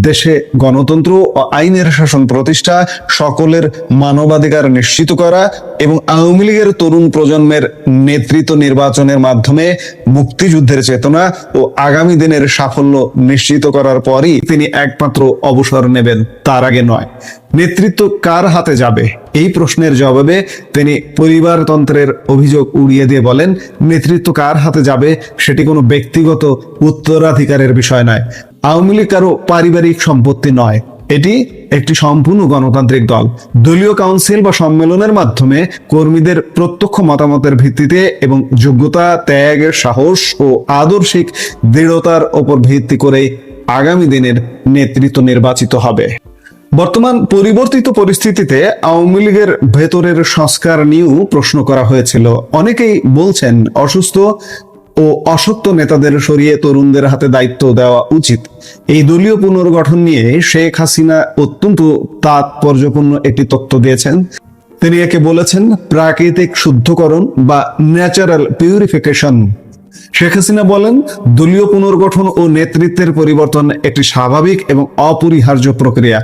দেশে গণতন্ত্র ও আইনের শাসন প্রতিষ্ঠা, সকলের মানবাধিকার নিশ্চিত করা এবং আওয়ামী লীগের তরুণ প্রজন্মের নেতৃত্ব নির্বাচনের মাধ্যমে মুক্তিযুদ্ধের চেতনা ও আগামী দিনের সাফল্য নিশ্চিত করার পরই তিনি একমাত্র অবসর নেবেন, তার আগে নয়। নেতৃত্ব কার হাতে যাবে এই প্রশ্নের জবাবে তিনি পরিবারতন্ত্রের অভিযোগ উড়িয়ে দিয়ে বলেন, নেতৃত্ব কার হাতে যাবে সেটি কোনো ব্যক্তিগত উত্তরাধিকারের বিষয় নয়। আওয়ামী লীগ কারো পারিবারিক সম্পত্তি নয়, এটি একটি সম্পূর্ণ গণতান্ত্রিক দল। দলীয় কাউন্সিল বা সম্মেলনের মাধ্যমে কর্মীদের প্রত্যক্ষ মতামতের ভিত্তিতে এবং যোগ্যতা, ত্যাগ, সাহস ও আদর্শিক দৃঢ়তার উপর ভিত্তি করে আগামী দিনের নেতৃত্ব নির্বাচিত হবে। বর্তমান পরিবর্তিত পরিস্থিতিতে আওয়ামী লীগের ভেতরের সংস্কার নিয়েও প্রশ্ন করা হয়েছিল। অনেকেই বলছেন অসুস্থ ও অসত্য নেতাদের সরিয়ে তরুণদের হাতে দায়িত্ব দেওয়া উচিত। এই দলীয় পুনর্গঠন নিয়ে শেখ হাসিনা অত্যন্ত তাৎপর্যপূর্ণ একটি তথ্য দিয়েছেন। তিনি একে বলেছেন প্রাকৃতিক শুদ্ধকরণ বা ন্যাচারাল পিউরিফিকেশন। শেখ হাসিনা বলেন, দলীয় পুনর্গঠন ও নেতৃত্বের পরিবর্তন একটি স্বাভাবিক এবং অপরিহার্য প্রক্রিয়া।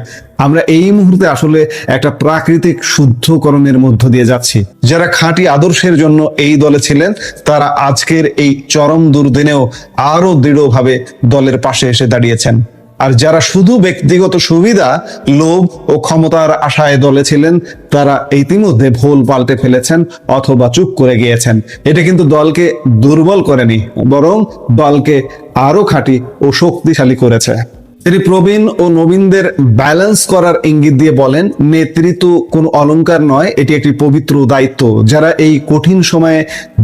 আমরা এই মুহূর্তে আসলে একটা প্রাকৃতিক শুদ্ধকরণের মধ্য দিয়ে যাচ্ছি। যারা খাঁটি আদর্শের জন্য এই দলে ছিলেন তারা আজকের এই চরম দুর্দিনেও আরো দৃঢ়ভাবে দলের পাশে এসে দাঁড়িয়েছেন। আর যারা শুধু ব্যক্তিগত সুবিধা, লোভ ও ক্ষমতার আশায় দলে ছিলেন তারা ইতিমধ্যে ভুল পাল্টে ফেলেছেন অথবা চুপ করে গিয়েছেন। এটা কিন্তু দলকে দুর্বল করেনি, বরং দলকে আরো খাঁটি ও শক্তিশালী করেছে। তিনি প্রবীণ ও নবীনদের ব্যালেন্স করার ইঙ্গিত দিয়ে বলেন, নেতৃত্ব কোনো অলংকার নয়, এটি একটি পবিত্র দায়িত্ব। যারা এই কঠিন সময়ে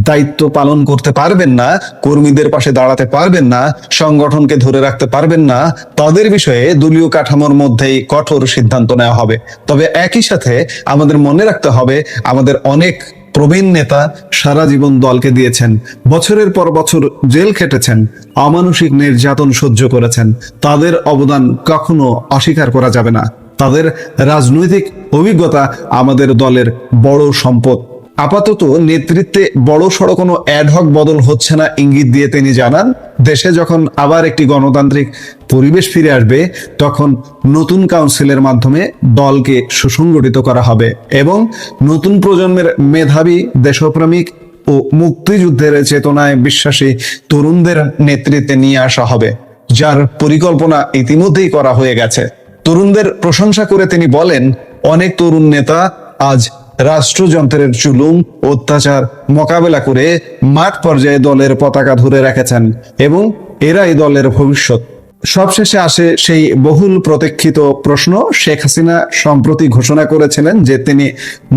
দায়িত্ব পালন করতে পারবেন না, কর্মীদের পাশে দাঁড়াতে পারবেন না, সংগঠনকে ধরে রাখতে পারবেন না, তাদের বিষয়ে দলীয় কাঠামোর মধ্যেই কঠোর সিদ্ধান্ত নেওয়া হবে। তবে একই সাথে আমাদের মনে রাখতে হবে, আমাদের অনেক প্রবীণ নেতা সারা জীবন দলকে দিয়েছেন, বছরের পর বছর জেল খেটেছেন, অমানসিক নির্যাতন সহ্য করেছেন। তাদের অবদান কখনো অস্বীকার করা যাবে না। তাদের রাজনৈতিক অভিজ্ঞতা আমাদের দলের বড় সম্পদ। আপাতত নেতৃত্বে বড় সড়ো কোনো অ্যাডহক বদল হচ্ছে না ইঙ্গিত দিয়ে তিনি জানান, দেশে যখন আবার একটি গণতান্ত্রিক পরিবেশ ফিরে আসবে তখন নতুন কাউন্সিলের মাধ্যমে দলকে সুসংগঠিত করা হবে এবং নতুন প্রজন্মের মেধাবী, দেশপ্রেমিক ও মুক্তিযুদ্ধের চেতনায় বিশ্বাসী তরুণদের নেতৃত্বে নিয়ে আসা হবে, যার পরিকল্পনা ইতিমধ্যেই করা হয়ে গেছে। তরুণদের প্রশংসা করে তিনি বলেন, অনেক তরুণ নেতা আজ রাষ্ট্রযন্ত্রের জুলুম, অত্যাচার মোকাবেলা করে মাঠ পর্যায়ে দলের পতাকা ধরে রেখেছেন এবং এরাই দলের ভবিষ্যৎ। সবশেষে আসে সেই বহুল প্রতীক্ষিত প্রশ্ন। শেখ হাসিনা সম্প্রতি ঘোষণা করেছিলেন যে তিনি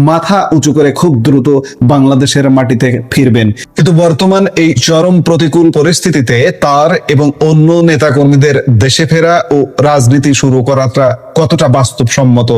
মাথা উঁচু করে খুব দ্রুত বাংলাদেশের মাটিতে ফিরবেন, কিন্তু বর্তমান এই চরম প্রতিকূল পরিস্থিতিতে তার এবং অন্য নেতাকর্মীদের দেশে ফেরা ও রাজনীতি শুরু করাটা কতটা বাস্তবসম্মত?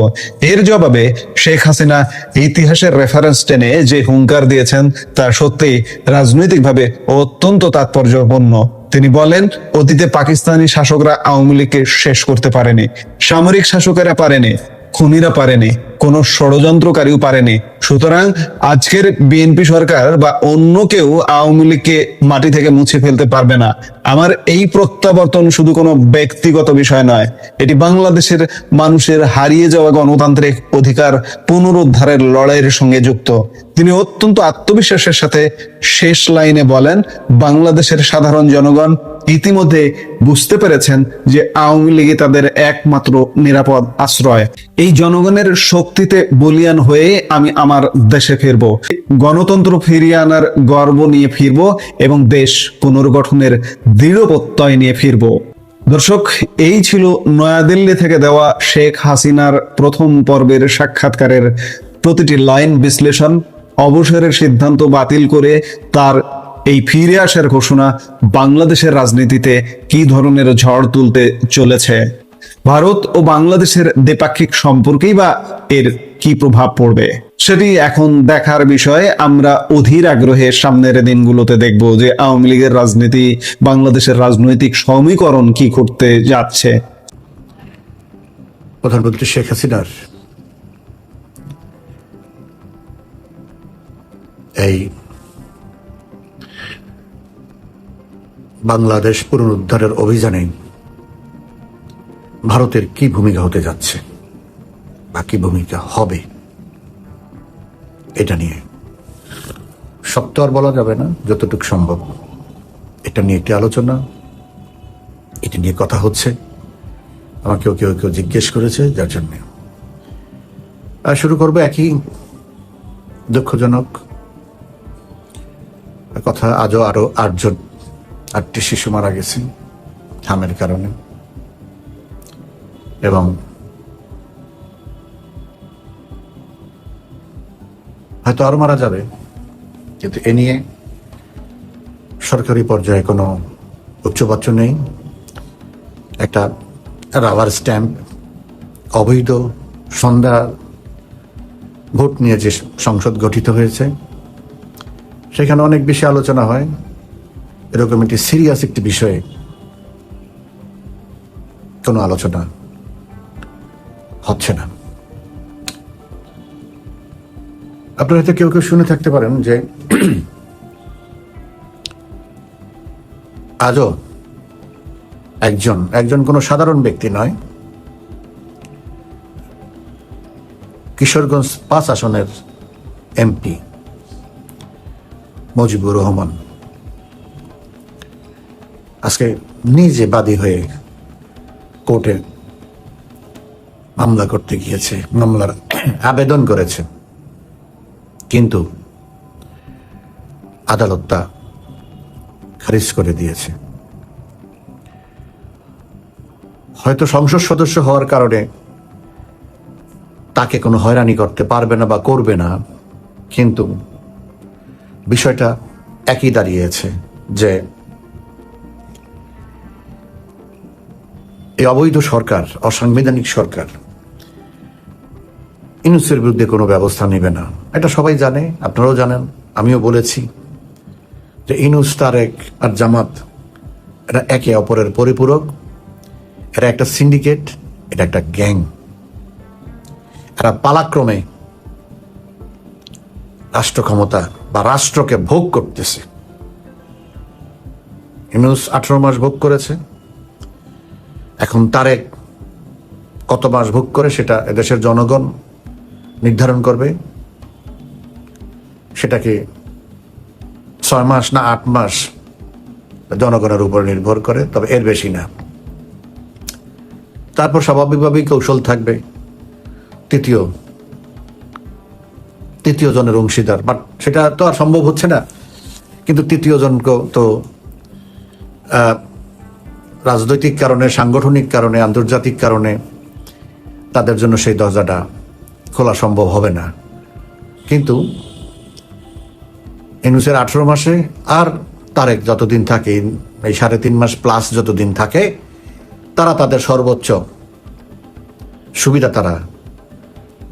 এর জবাবে শেখ হাসিনা ইতিহাসের রেফারেন্স টেনে যে হুঙ্কার দিয়েছেন তা সত্যি রাজনৈতিকভাবে অত্যন্ত তাৎপর্যপূর্ণ। তিনি বলেন, অতীতে পাকিস্তানি শাসকরা আওয়ামী লীগকে শেষ করতে পারেনি, সামরিক শাসকেরা পারেনি, খুনিরা পারেনি, কোন ষড়যন্ত্রকারীও পারেনি। সুতরাং আজকের বিএনপি সরকার বা অন্য কেউ আওয়ামী লীগকে মাটি থেকে মুছে ফেলতে পারবে না। আমার এই প্রত্যাবর্তন শুধু কোনো ব্যক্তিগত বিষয় নয়, এটি বাংলাদেশের মানুষের হারিয়ে যাওয়া গণতান্ত্রিক অধিকার পুনরুদ্ধারের লড়াইয়ের সঙ্গে যুক্ত। তিনি অত্যন্ত আত্মবিশ্বাসের সাথে শেষ লাইনে বলেন, বাংলাদেশের সাধারণ জনগণ ইতিমধ্যে বুঝতে পেরেছেন যে আওয়ামী লীগই তাদের একমাত্র নিরাপদ আশ্রয়। এই জনগণের শক্তিতে বলিয়ান হয়ে আমি আমার দেশে ফিরব, গণতন্ত্র ফিরিয়ে আনার গর্ব নিয়ে ফিরব এবং দেশ পুনর্গঠনের দৃঢ় প্রত্যয় নিয়ে ফিরব। দর্শক, এই ছিল নয়াদিল্লি থেকে দেওয়া শেখ হাসিনার প্রথম পর্বের সাক্ষাৎকারের প্রতিটি লাইন বিশ্লেষণ। অবসরের সিদ্ধান্ত বাতিল করে তার এই ফিরে আসার ঘোষণা বাংলাদেশের রাজনীতিতে কি ধরনের ঝড় তুলতে চলেছে, ভারত ও বাংলাদেশের দ্বিপাক্ষিক সম্পর্কেই বা এর কি প্রভাব পড়বে, সেটি এখন দেখার বিষয়। আমরা অধীর আগ্রহে সামনের দিনগুলোতে দেখব যে আওয়ামী লীগের রাজনীতি, বাংলাদেশের রাজনৈতিক সমীকরণ কি করতে যাচ্ছে। প্রধানমন্ত্রী শেখ হাসিনার এই বাংলাদেশ পুনরুদ্ধারের অভিযানে ভারতের কি ভূমিকা হতে যাচ্ছে বা কি ভূমিকা হবে, এটা নিয়ে সব তো আর বলা যাবে না, যতটুকু সম্ভব এটা নিয়ে একটি আলোচনা, এটা নিয়ে কথা হচ্ছে। আমাকেও কেউ কেউ জিজ্ঞেস করেছে, যার জন্য শুরু করবো একই দুঃখজনক কথা। আজও আরো 8টি শিশু মারা গেছে হামের কারণে, এবং হয়তো আরো মারা যাবে, কিন্তু এ নিয়ে সরকারি পর্যায়ে কোনো উচ্চবাচ্য নেই। একটা রাবার স্ট্যাম্প, অবৈধ সন্ধ্যা ভোট নিয়ে যে সংসদ গঠিত হয়েছে সেখানে অনেক বেশি আলোচনা হয়। এরকম একটি সিরিয়াস একটি বিষয়ে কোনো আলোচনা হচ্ছে না। আপনারা হয়তো কেউ কেউ শুনে থাকতে পারেন যে আজও একজন কোনো সাধারণ ব্যক্তি নয়, কিশোরগঞ্জ 5 আসনের এমপি মুজিবুর রহমান আজকে নিজে বাদী হয়ে কোর্টে মামলা করতে গিয়েছে, মামলার আবেদন করেছে, কিন্তু আদালত তা খারিজ করে দিয়েছে। হয়তো সংসদ সদস্য হওয়ার কারণে তাকে কোনো হয়রানি করতে পারবে না বা করবে না, কিন্তু বিষয়টা একই দাঁড়িয়েছে যে এই অবৈধ সরকার, অসাংবিধানিক সরকার ইউনূসের বিরুদ্ধে কোনো ব্যবস্থা নেবে না। এটা সবাই জানে, আপনারাও জানেন, আমিও বলেছি যে ইউনূস, তারেক আর জামাত এরা একে অপরের পরিপূরক, এরা একটা সিন্ডিকেট, এটা একটা গ্যাং। এরা পালাক্রমে রাষ্ট্র ক্ষমতা বা রাষ্ট্রকে ভোগ করতেছে। ইউনূস 18 মাস ভোগ করেছে, এখন তারেক কত মাস ভোগ করে সেটা এদেশের জনগণ নির্ধারণ করবে। সেটাকে 6 মাস না 8 মাস জনগণের উপর নির্ভর করে, তবে এর বেশি না। তারপর স্বাভাবিকভাবেই কৌশল থাকবে তৃতীয় জনের অংশীদার, বাট সেটা তো আর সম্ভব হচ্ছে না। কিন্তু তৃতীয় জনকে তো রাজনৈতিক কারণে, সাংগঠনিক কারণে, আন্তর্জাতিক কারণে তাদের জন্য সেই দরজাটা খোলা সম্ভব হবে না। কিন্তু ইউনূসের 18 মাসে আর তারেক যতদিন থাকে, এই 3.5 মাস প্লাস যতদিন থাকে, তারা তাদের সর্বোচ্চ সুবিধা তারা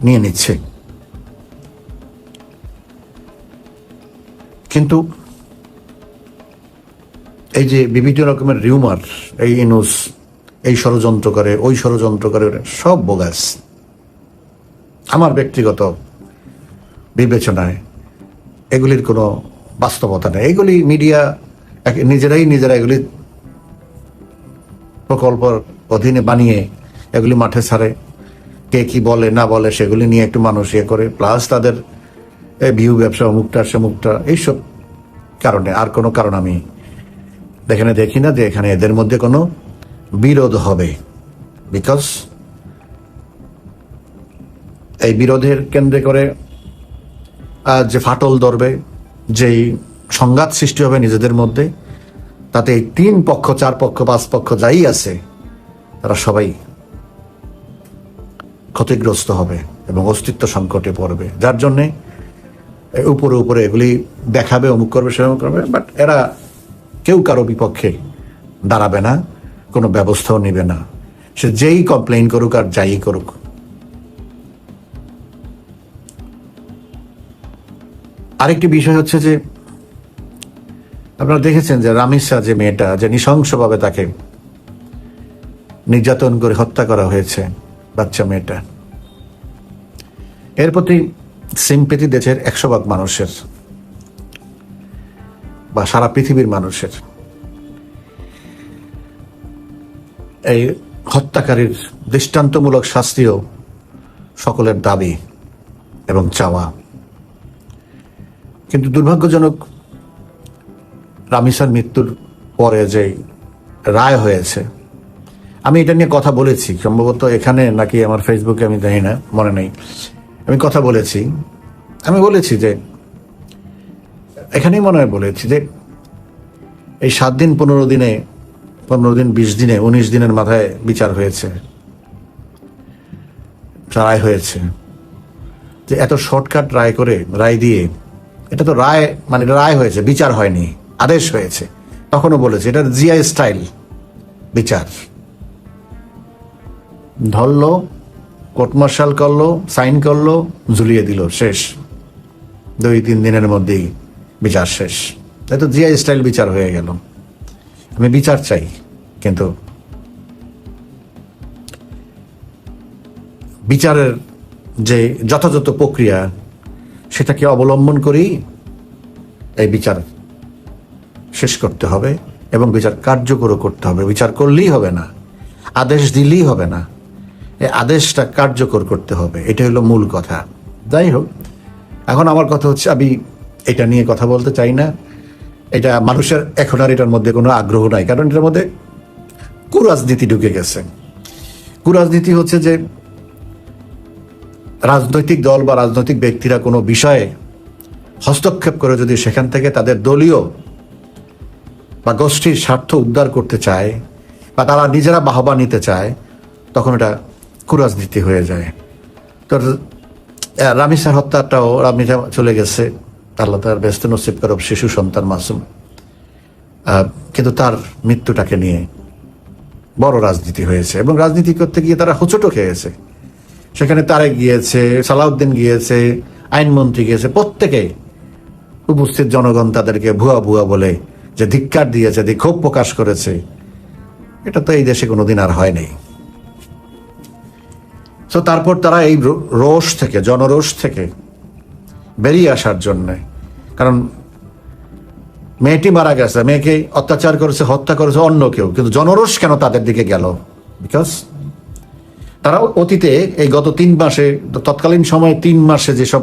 নিয়ে নিচ্ছে। কিন্তু এই যে বিভিন্ন রকমের রিউমার, এই ইউনূস এই ষড়যন্ত্র করে, ওই ষড়যন্ত্র করে, সব বোগাস। আমার ব্যক্তিগত বিবেচনায় এগুলির কোনো বাস্তবতা নেই। এগুলি মিডিয়া নিজেরা এগুলি প্রকল্প অধীনে বানিয়ে এগুলি মাঠে ছাড়ে, কে কি বলে না বলে সেগুলি নিয়ে একটু মানুষ করে, প্লাস তাদের ভিউ ব্যবসা, অমুকটা সেমুকটা, এইসব কারণে। আর কোনো কারণ আমি এখানে দেখি না যে এখানে এদের মধ্যে কোনো বিরোধ হবে। বিকজ এই বিরোধের কেন্দ্রে করে যে ফাটল ধরবে, যেই সংঘাত সৃষ্টি হবে নিজেদের মধ্যে, তাতে এই 3 পক্ষ 4 পক্ষ 5 পক্ষ যাই আছে তারা সবাই ক্ষতিগ্রস্ত হবে এবং অস্তিত্ব সংকটে পড়বে। যার জন্যে উপরে উপরে এগুলি দেখাবে, অমুক করবে সেরকম করবে, বাট এরা কেউ কারো বিপক্ষে দাঁড়াবে না, কোনো ব্যবস্থাও নেবে না, সে যেই কমপ্লেইন করুক আর যাই করুক। আরেকটি বিষয় হচ্ছে যে আপনারা দেখেছেন যে রামিসা, যে মেয়েটা, যে নৃশংসভাবে তাকে নির্যাতন করে হত্যা করা হয়েছে, বাচ্চা মেয়েটা, এর প্রতি সিম্পেথি দেশের 100% মানুষের বা সারা পৃথিবীর মানুষের। এই হত্যাকারীর দৃষ্টান্তমূলক শাস্তিও সকলের দাবি এবং চাওয়া। কিন্তু দুর্ভাগ্যজনক, রামিসার মৃত্যুর পরে যে রায় হয়েছে, আমি এটা নিয়ে কথা বলেছি, সম্ভবত এখানে নাকি আমার ফেসবুকে, আমি জানি না, মনে নেই, আমি কথা বলেছি। আমি বলেছি যে এখানেই মনে হয় বলেছি যে এই 7 দিন 15 দিনে, 15 দিন 20 দিনে, 19 দিনের মাথায় বিচার হয়েছে, রায় হয়েছে, যে এত শর্টকাট রায় করে, রায় দিয়ে, এটা তো রায় মানে রায় হয়েছে, বিচার হয়নি, আদেশ হয়েছে। তখনও বলেছে এটা জিআই স্টাইল বিচার। ধরলো, কোর্ট মার্শাল করলো, সাইন করলো, ঝুলিয়ে দিল, শেষ। 2-3 দিনের মধ্যেই বিচার শেষ। তাই তো জিআই স্টাইল বিচার হয়ে গেল। আমি বিচার চাই, কিন্তু বিচারের যে যথাযথ প্রক্রিয়া সেটাকে অবলম্বন করেই এই বিচার শেষ করতে হবে এবং বিচার কার্যকর করতে হবে। বিচার করলেই হবে না, আদেশ দিলেই হবে না, এই আদেশটা কার্যকর করতে হবে। এটা হলো মূল কথা। যাই হোক, এখন আমার কথা হচ্ছে, আমি এটা নিয়ে কথা বলতে চাই না। এটা মানুষের এখন আর এটার মধ্যে কোনো আগ্রহ নাই, কারণ এটার মধ্যে কুরাজনীতি ঢুকে গেছে। কুরাজনীতি হচ্ছে যে রাজনৈতিক দল বা রাজনৈতিক ব্যক্তিরা কোনো বিষয়ে হস্তক্ষেপ করে যদি সেখান থেকে তাদের দলীয় বা গোষ্ঠীর স্বার্থ উদ্ধার করতে চায় বা তারা নিজেরা বাহবা নিতে চায়, তখন এটা কুরাজনীতি হয়ে যায়। তো রামিসার হত্যাটাও, রামিসা চলে গেছে, আল্লাহ তার ব্যস্ত নসিব করব, শিশু সন্তান মাসুম, কিন্তু তার মৃত্যুটাকে নিয়ে বড় রাজনীতি হয়েছে এবং রাজনীতি করতে গিয়ে তারা হোঁচটও খেয়েছে। সেখানে তারেক গিয়েছে, সালাউদ্দিন গিয়েছে, আইনমন্ত্রী গিয়েছে, প্রত্যেকে উপস্থিত জনগণ তাদেরকে ভুয়া ভুয়া বলে যে ধিক্কার দিয়েছে, যে ক্ষোভ প্রকাশ করেছে। এটা তো এই দেশে কোনোদিন আর হয়নি। তো তারপর তারা এই রোষ থেকে, জনরোষ থেকে বেরিয়ে আসার জন্য, কারণ মেয়েটি মারা গেছে, মেয়েকে অত্যাচার করেছে, হত্যা করেছে অন্য কেউ, কিন্তু জনরোষ কেন তাদের দিকে গেল? বিকজ তারা অতীতে এই গত 3 মাসে, তৎকালীন সময়ে 3 মাসে যেসব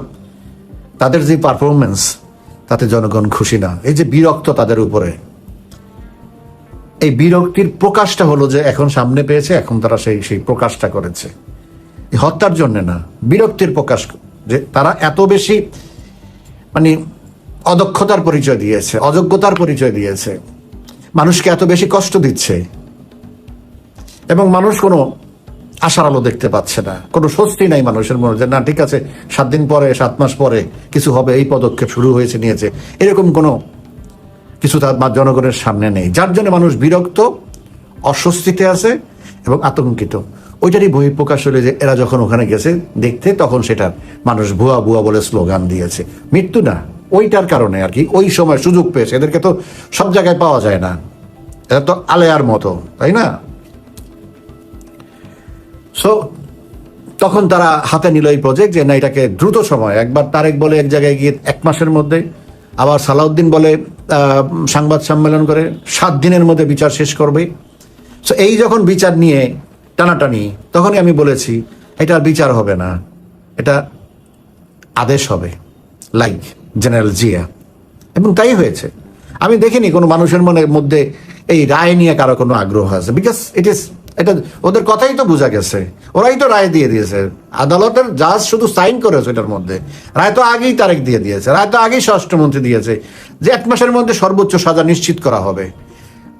তাদের যে পারফরমেন্স, তাতে জনগণ খুশি না। এই যে বিরক্ত তাদের উপরে, এই বিরক্তির প্রকাশটা হলো যে এখন সামনে পেয়েছে, এখন তারা সেই প্রকাশটা করেছে। এই হত্যার জন্য না, বিরক্তির প্রকাশ, যে তারা এত বেশি মানে অদক্ষতার পরিচয় দিয়েছে, অযোগ্যতার পরিচয় দিয়েছে, মানুষকে এত বেশি কষ্ট দিচ্ছে, এবং মানুষ কোনো আশার আলো দেখতে পাচ্ছে না, কোনো স্বস্তি নাই মানুষের মনে, যে না ঠিক আছে 7 দিন পরে 7 মাস পরে কিছু হবে, এই পদক্ষেপ শুরু হয়েছে নিয়েছে, এরকম কোনো কিছু তার জনগণের সামনে নেই, যার জন্য মানুষ বিরক্ত, অস্বস্তিতে আছে এবং আতঙ্কিত। ওইটারই বহিঃপ্রকাশ হলে যে এরা যখন ওখানে গেছে দেখতে, তখন সেটার মানুষ ভুয়া ভুয়া বলে স্লোগান দিয়েছে। মৃত্যু না, ওইটার কারণে আর কি, ওই সময় সুযোগ পেয়েছে। এদেরকে তো সব জায়গায় পাওয়া যায় না, এটা তো আলেয়ার মতো, তাই না? সো তখন তারা হাতে নিল এই প্রজেক্ট, যে না এটাকে দ্রুত সময়, একবার তারেক বলে এক জায়গায় গিয়ে 1 মাসের মধ্যে, আবার সালাউদ্দিন বলে সংবাদ সম্মেলন করে 7 দিনের মধ্যে বিচার শেষ করবে। সো এই যখন বিচার নিয়ে টানাটানি, তখনই আমি বলেছি এটা আর বিচার হবে না, এটা আদেশ হবে, লাইক জেনারেল জিয়া। এবং তাই হয়েছে। আমি দেখিনি কোনো মানুষের মনের মধ্যে এই রায় নিয়ে কারো কোনো আগ্রহ আছে, বিকজ এটা ওদের কথাই তো বোঝা গেছে, ওরাই তো রায় দিয়ে দিয়েছে, আদালতের জাজ শুধু সাইন করেছে এটার মধ্যে, রায় তো আগেই তারিখ দিয়ে দিয়েছে, রায় তো আগেই স্বরাষ্ট্রমন্ত্রী দিয়েছে যে 1 মাসের মধ্যে সর্বোচ্চ সাজা নিশ্চিত করা হবে।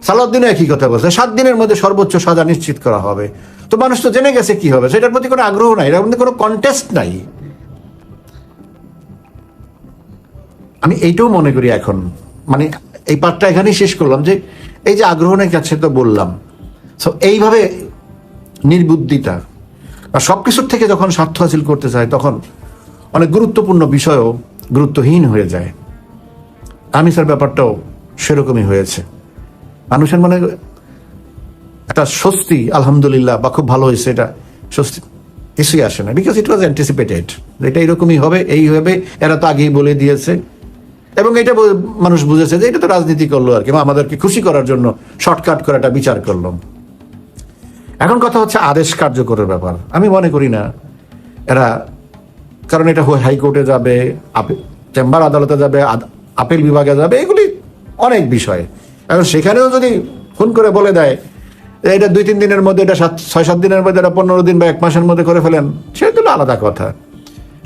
সালাউদ্দিনও একই কথা বলছে, 7 দিনের মধ্যে সর্বোচ্চ সাজা নিশ্চিত করা হবে। তো মানুষ তো জেনে গেছে কি হবে, সেটার প্রতি কোনো আগ্রহ নাই, এটার মধ্যে কোনো কন্টেস্ট নাই। আমি এইটাও মনে করি এখন, মানে এই পার্টটা এখানেই শেষ করলাম, যে এই যে আগ্রহ নেই কাছে তো বললাম, সো এইভাবে নির্বুদ্ধিতা আর সবকিছুর থেকে যখন স্বার্থ হাসিল করতে চায়, তখন অনেক গুরুত্বপূর্ণ বিষয়ও গুরুত্বহীন হয়ে যায়। আমিষের ব্যাপারটাও সেরকমই হয়েছে। মানুষের মানে একটা স্বস্তি, আলহামদুলিল্লাহ বা খুব ভালো হয়েছে, এটা স্বস্তি কিছুই আসে না, বিকজ ইট ওয়াজ অ্যান্টিসিপেটেড, এটা এরকমই হবে, এই হবে, এরা তো আগেই বলে দিয়েছে। এবং এটা মানুষ বুঝেছে যে এটা তো রাজনীতি করলো আর কি, আমাদেরকে খুশি করার জন্য শর্টকাট করে একটা বিচার করলাম। এখন কথা হচ্ছে আদেশ কার্যকরের ব্যাপার। আমি মনে করি না এরা, কারণ এটা হাইকোর্টে যাবে, চেম্বার আদালতে যাবে, আপিল বিভাগে যাবে, এগুলি অনেক বিষয়। এখন সেখানেও যদি ফোন করে বলে দেয় এটা 2-3 দিনের মধ্যে, এটা 6-7 দিনের মধ্যে, এটা 15 দিন বা 1 মাসের মধ্যে করে ফেলেন, সেটা তো আলাদা কথা।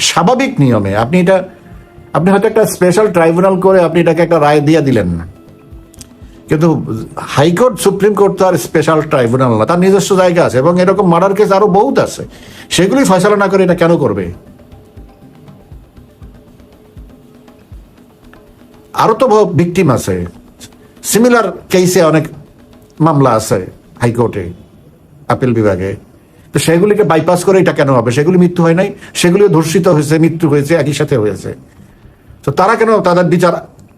স্বাভাবিক নিয়মে আপনি হয়তো একটা স্পেশাল ট্রাইব্যুনাল করে আপনি এটাকে একটা রায় দিয়ে দিলেন না, কিন্তু হাইকোর্ট, সুপ্রিম কোর্ট তো আর স্পেশাল ট্রাইব্যুনাল না, তার নিজস্ব জায়গা আছে, এবং এরকম মার্ডার কেস আরো বহুত আছে, সেগুলি ফয়সালা না করে এটা কেন করবে? আরো তো ভিকটিম আছে, সিমিলার কেসে অনেক মামলা আছে হাইকোর্টে, আপিল বিভাগে, তো সেগুলিকে বাইপাস করে এটা কেন হবে? সেগুলি মৃত্যু হয় নাই, সেগুলিও ধর্ষিত হয়েছে, মৃত্যু হয়েছে, একই সাথে হয়েছে। তো তারা কেন তাদের বিচার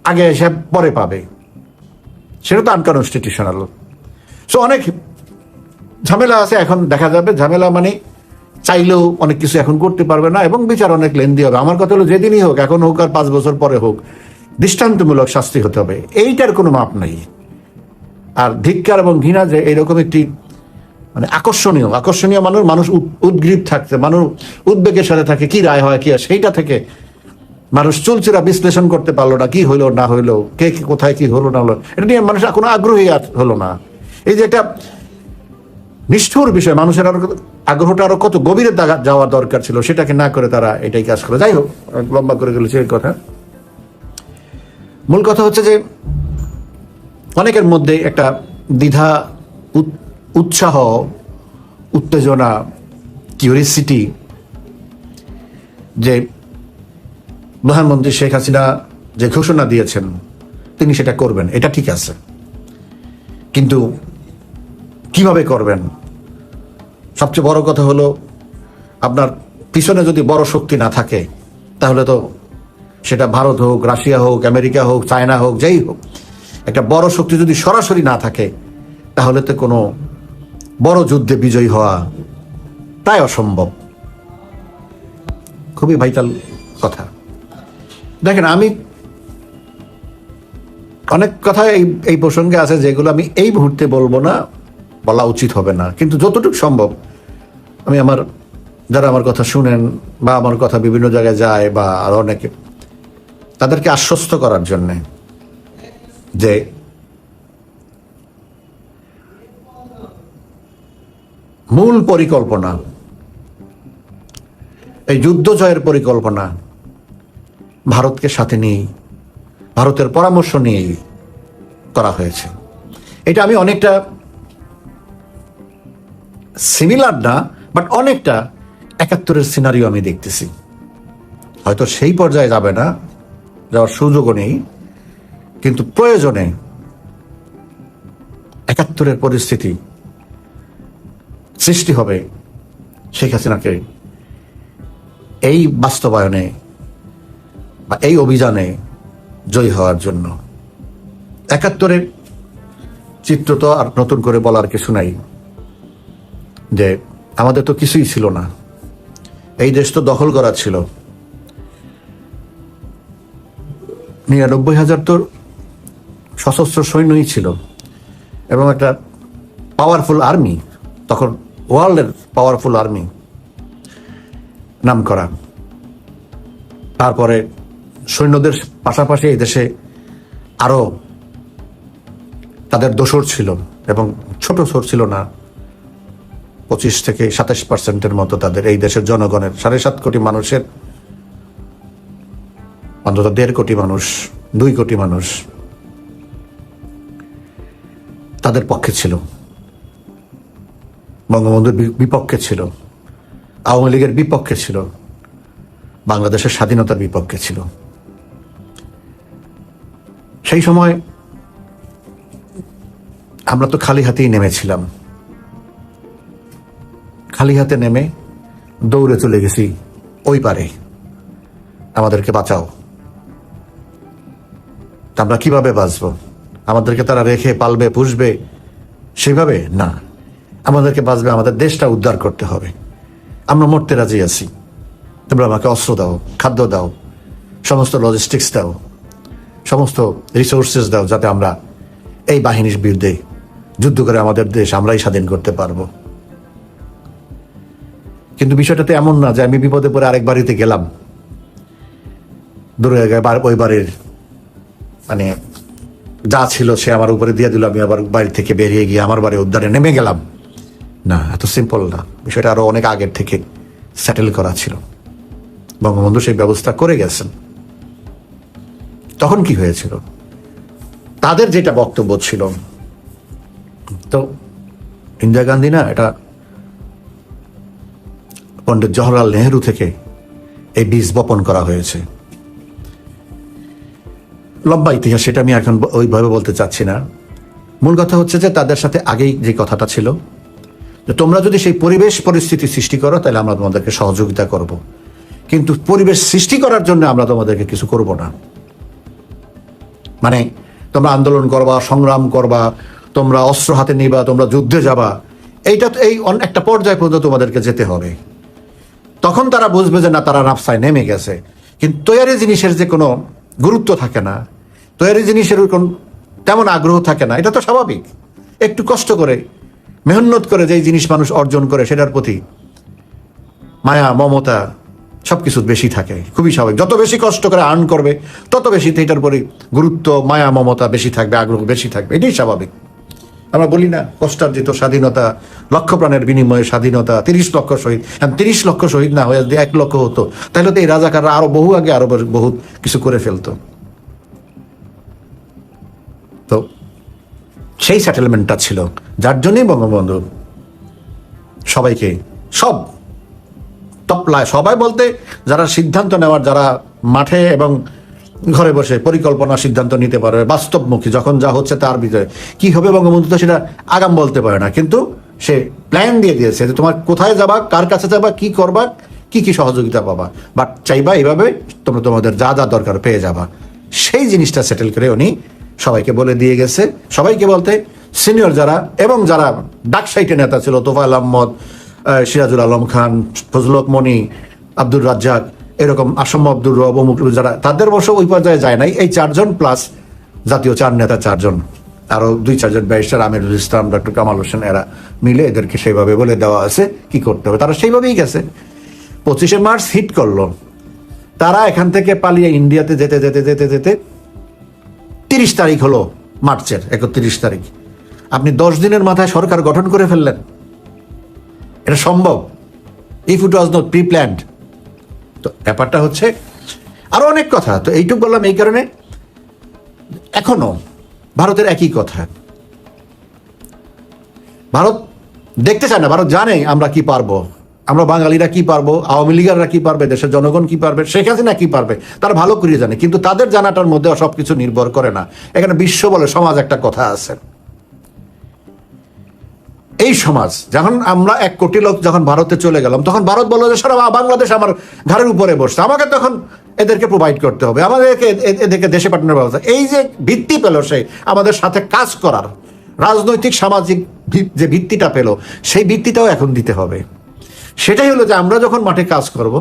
আগে এসে পরে পাবে? সেটা তো আনকনস্টিটিউশনাল। সো অনেক ঝামেলা আছে, এখন দেখা যাবে। ঝামেলা মানে চাইলেও অনেক কিছু এখন করতে পারবে না, এবং বিচার অনেক লেন্দি হবে। আমার কথা হলো, যেদিনই হোক, এখন হোক আর 5 বছর পরে হোক, দৃষ্টান্তমূলক শাস্তি হতে হবে, এইটার কোনো মাপ নেই। আর ধিক্কার এবং ঘৃণা যে এইরকম একটি মানে আকর্ষণীয় মানুষ উদ্গ্রীব থাকছে, মানুষ উদ্বেগের সাথে থাকে, কি রায় হয়, কি হয়, সেইটা থেকে মানুষ চুলচেরা বিশ্লেষণ করতে পারলো না, কি হইলো না হইলো, কে কোথায় কি হলো না হলো, এটা নিয়ে মানুষ কোনো আগ্রহী হলো না। এই যে একটা নিষ্ঠুর বিষয়, মানুষের আরো আগ্রহটা আরো কত গভীরে যাওয়ার দরকার ছিল, সেটাকে না করে তারা এটাই কাজ করে। যাই হোক, লম্বা করে গেল সেই কথা। মূল কথা হচ্ছে যে অনেকের মধ্যে একটা দ্বিধা, উৎসাহ, উত্তেজনা, কিউরিসিটি, যে প্রধানমন্ত্রী শেখ হাসিনা যে ঘোষণা দিয়েছেন তিনি সেটা করবেন, এটা ঠিক আছে, কিন্তু কিভাবে করবেন? সবচেয়ে বড় কথা হলো, আপনার পিছনে যদি বড় শক্তি না থাকে, তাহলে তো সেটা ভারত হোক, রাশিয়া হোক, আমেরিকা হোক, চায়না হোক, যেই হোক, একটা বড় শক্তি যদি সরাসরি না থাকে, তাহলে তো কোনো বড় যুদ্ধে বিজয়ী হওয়া প্রায় অসম্ভব। খুবই ভাইটাল কথা। দেখেন, আমি অনেক কথা এই প্রসঙ্গে আছে যেগুলো আমি এই মুহূর্তে বলবো না, বলা উচিত হবে না, কিন্তু যতটুকু সম্ভব আমি যারা আমার কথা শুনেন বা আমার কথা বিভিন্ন জায়গায় যায় বা আরো অনেকে, তাদেরকে আশ্বস্ত করার জন্য যে মূল পরিকল্পনা, এই যুদ্ধ জয়ের পরিকল্পনা ভারতকে সাথে নিয়েই, ভারতের পরামর্শ নিয়েই করা হয়েছে। এটা আমি অনেকটা সিমিলার না, বাট অনেকটা 71-এর সিনারিও আমি দেখতেছি। হয়তো সেই পর্যায়ে যাবে না, যাওয়ার সুযোগও নেই, কিন্তু প্রয়োজনে 71-এর পরিস্থিতি সৃষ্টি হবে শেখ হাসিনাকে এই বাস্তবায়নে বা এই অভিযানে জয়ী হওয়ার জন্য। 71-এর চিত্র তো আর নতুন করে বলার কিছু নাই, যে আমাদের তো কিছুই ছিল না, এই দেশ তো দখল করা ছিল। 99,000 তো সশস্ত্র সৈন্যই ছিল এবং একটা পাওয়ারফুল আর্মি, তখন ওয়ার্ল্ডের পাওয়ারফুল আর্মি নাম করা। তারপরে সৈন্যদের পাশাপাশি এই দেশে আরো তাদের ছিল, এবং ছোট সোর ছিল না, 25 থেকে 27% মতো তাদের এই দেশের জনগণের 7.5 কোটি মানুষের অন্তত 1.5 কোটি মানুষ, 2 কোটি মানুষ তাদের পক্ষে ছিল, বঙ্গবন্ধুর বিপক্ষে ছিল, আওয়ামী লীগের বিপক্ষে ছিল, বাংলাদেশের স্বাধীনতার বিপক্ষে ছিল। সেই সময় আমরা তো খালি হাতেই নেমেছিলাম, খালি হাতে নেমে দৌড়ে চলে গেছি ওই পারে, আমাদেরকে বাঁচাও। আমরা কিভাবে বাঁচবো? আমাদেরকে তারা রেখে পালবে, পুষবে সেভাবে না, আমাদেরকে বাঁচবে, আমাদের দেশটা উদ্ধার করতে হবে। আমরা মরতে রাজি আছি, তোমরা আমাকে অস্ত্র দাও, খাদ্য দাও, সমস্ত লজিস্টিক্স দাও, সমস্ত রিসোর্সেস দাও, যাতে আমরা এই বাহিনীর বিরুদ্ধে যুদ্ধ করে আমাদের দেশ আমরাই স্বাধীন করতে পারবো। কিন্তু বিষয়টাতে এমন না যে আমি বিপদে পড়ে আরেক বাড়িতে গেলাম, দূরে ওই বাড়ির মানে যা ছিল সে আমার উপরে দিয়ে দিল, আমি আবার বাড়ি থেকে বেরিয়ে গিয়ে আমার বাড়ি উদ্ধারে নেমে গেলাম। না, এত সিম্পল না, বিষয়টা আরো অনেক আগের থেকে সেটেল করা ছিল। বঙ্গবন্ধু সেই ব্যবস্থা করে গেছেন। তখন কি হয়েছিল, তাদের যেটা বক্তব্য ছিল, তো ইন্দিরা গান্ধী না, এটা পণ্ডিত জওহরলাল নেহেরু থেকে এই বীজ বপন করা হয়েছে। লম্বা ইতিহাস, সেটা আমি এখন ওইভাবে বলতে চাচ্ছি না। মূল কথা হচ্ছে যে তাদের সাথে আগেই যে কথাটা ছিল যে তোমরা যদি সেই পরিবেশ পরিস্থিতি সৃষ্টি করো তাহলে আমরা তোমাদেরকে সহযোগিতা করব, কিন্তু পরিবেশ সৃষ্টি করার জন্য আমরা তোমাদেরকে কিছু করব না। মানে তোমরা আন্দোলন করবা, সংগ্রাম করবা, তোমরা অস্ত্র হাতে নিবা, তোমরা যুদ্ধে যাবা, এইটা তো এই একটা পর্যায় পর্যন্ত তোমাদেরকে যেতে হবে। তখন তারা বুঝবে যে না, তারা রাস্তায় নেমে গেছে। কিন্তু তৈরি জিনিসের যে কোনো গুরুত্ব থাকে না, তৈরি জিনিসের তেমন আগ্রহ থাকে না, এটা তো স্বাভাবিক। একটু কষ্ট করে মেহনত করে যেই জিনিস মানুষ অর্জন করে সেটার প্রতি মায়া, মমতা সবকিছু বেশি থাকে, খুবই স্বাভাবিক। যত বেশি কষ্ট করে আর্ন করবে তত বেশি এটার প্রতি গুরুত্ব, মায়া, মমতা বেশি থাকবে, আগ্রহ বেশি থাকবে, এটাই স্বাভাবিক। আমরা বলি না, কষ্টার্জিত স্বাধীনতা, লক্ষ প্রাণের বিনিময়ে স্বাধীনতা, 30 লক্ষ শহীদ। 30 লক্ষ শহীদ না হয়ে যদি 1 লক্ষ হতো তাহলে তো এই রাজাকাররা আরো বহু আগে আরো বহুত কিছু করে ফেলতো। তো সেই সেটেলমেন্টটা ছিল, যার জন্যই বঙ্গবন্ধু সবাইকে, সব টপলায়, সবাই বলতে যারা সিদ্ধান্ত নেওয়ার, যারা মাঠে এবং ঘরে বসে পরিকল্পনা সিদ্ধান্ত নিতে পারে, বাস্তবমুখী, যখন যা হচ্ছে তার ভিতরে কি হবে বঙ্গবন্ধু তো সেটা আগাম বলতে পারে না, কিন্তু সে প্ল্যান দিয়ে দিয়েছে যে তোমার কোথায় যাবা, কার কাছে যাবা, কি করবা, কি কি সহযোগিতা পাবা, বাট চাইবা এইভাবে তোমরা তোমাদের যা যা দরকার পেয়ে যাবা। সেই জিনিসটা সেটেল করে উনি সবাইকে বলে দিয়ে গেছে। সবাইকে বলতে সিনিয়র যারা এবং যারা ডাক সাইটে নেতা ছিল, তোফায়েল আহমদ, সিরাজুল আলম খান, ফজলুল হক মনি, আব্দুর রাজ্জাক, এরকম আসম আব্দুর রব, অমুক, যারা তাদের বর্ষ ওই পর্যায়ে যায় নাই, এই 4 জন প্লাস জাতীয় 4 নেতা 4 জন, আরো 2-4 জন ব্যারিস্টার, আমিরুল ইসলাম, ডক্টর কামাল হোসেন, এরা মিলে এদেরকে সেইভাবে বলে দেওয়া আছে কি করতে হবে। তারা সেইভাবেই গেছে। 25শে মার্চ হিট করলো, তারা এখান থেকে পালিয়ে ইন্ডিয়াতে যেতে যেতে যেতে যেতে 30 তারিখ হলো মার্চের, 31 তারিখ। আপনি 10 দিনের মাথায় সরকার গঠন করে ফেললেন, এটা সম্ভব? If it was not pre planned. তো ব্যাপারটা হচ্ছে আরো অনেক কথা, তো এইটুকু বললাম এই কারণে। এখনো ভারতের একই কথা, ভারত দেখতে চায় না। ভারত জানে আমরা কি পারবো, আমরা বাঙালিরা কি পারবো, আওয়ামী লীগাররা কি পারবে, দেশের জনগণ কি পারবে, শেখ হাসিনা কি পারবে, তারা ভালো করে জানে। কিন্তু তাদের জানাটার মধ্যে সবকিছু নির্ভর করে না। এখানে বিশ্ব বলে সমাজ একটা কথা আছে। এই সমাজ যখন আমরা 1 কোটি লোক যখন ভারতে চলে গেলাম, তখন ভারত বললো যে সারা বাংলাদেশ আমার ঘাড়ের উপরে বসছে, আমাকে তখন এদেরকে প্রোভাইড করতে হবে, আমাদেরকে এদেরকে দেশে পাঠানোর ব্যবস্থা। এই যে ভিত্তি পেল সে আমাদের সাথে কাজ করার, রাজনৈতিক সামাজিক যে ভিত্তিটা পেল, সেই ভিত্তিটাও এখন দিতে হবে। সেটাই হলো যে আমরা যখন মাঠে কাজ করব,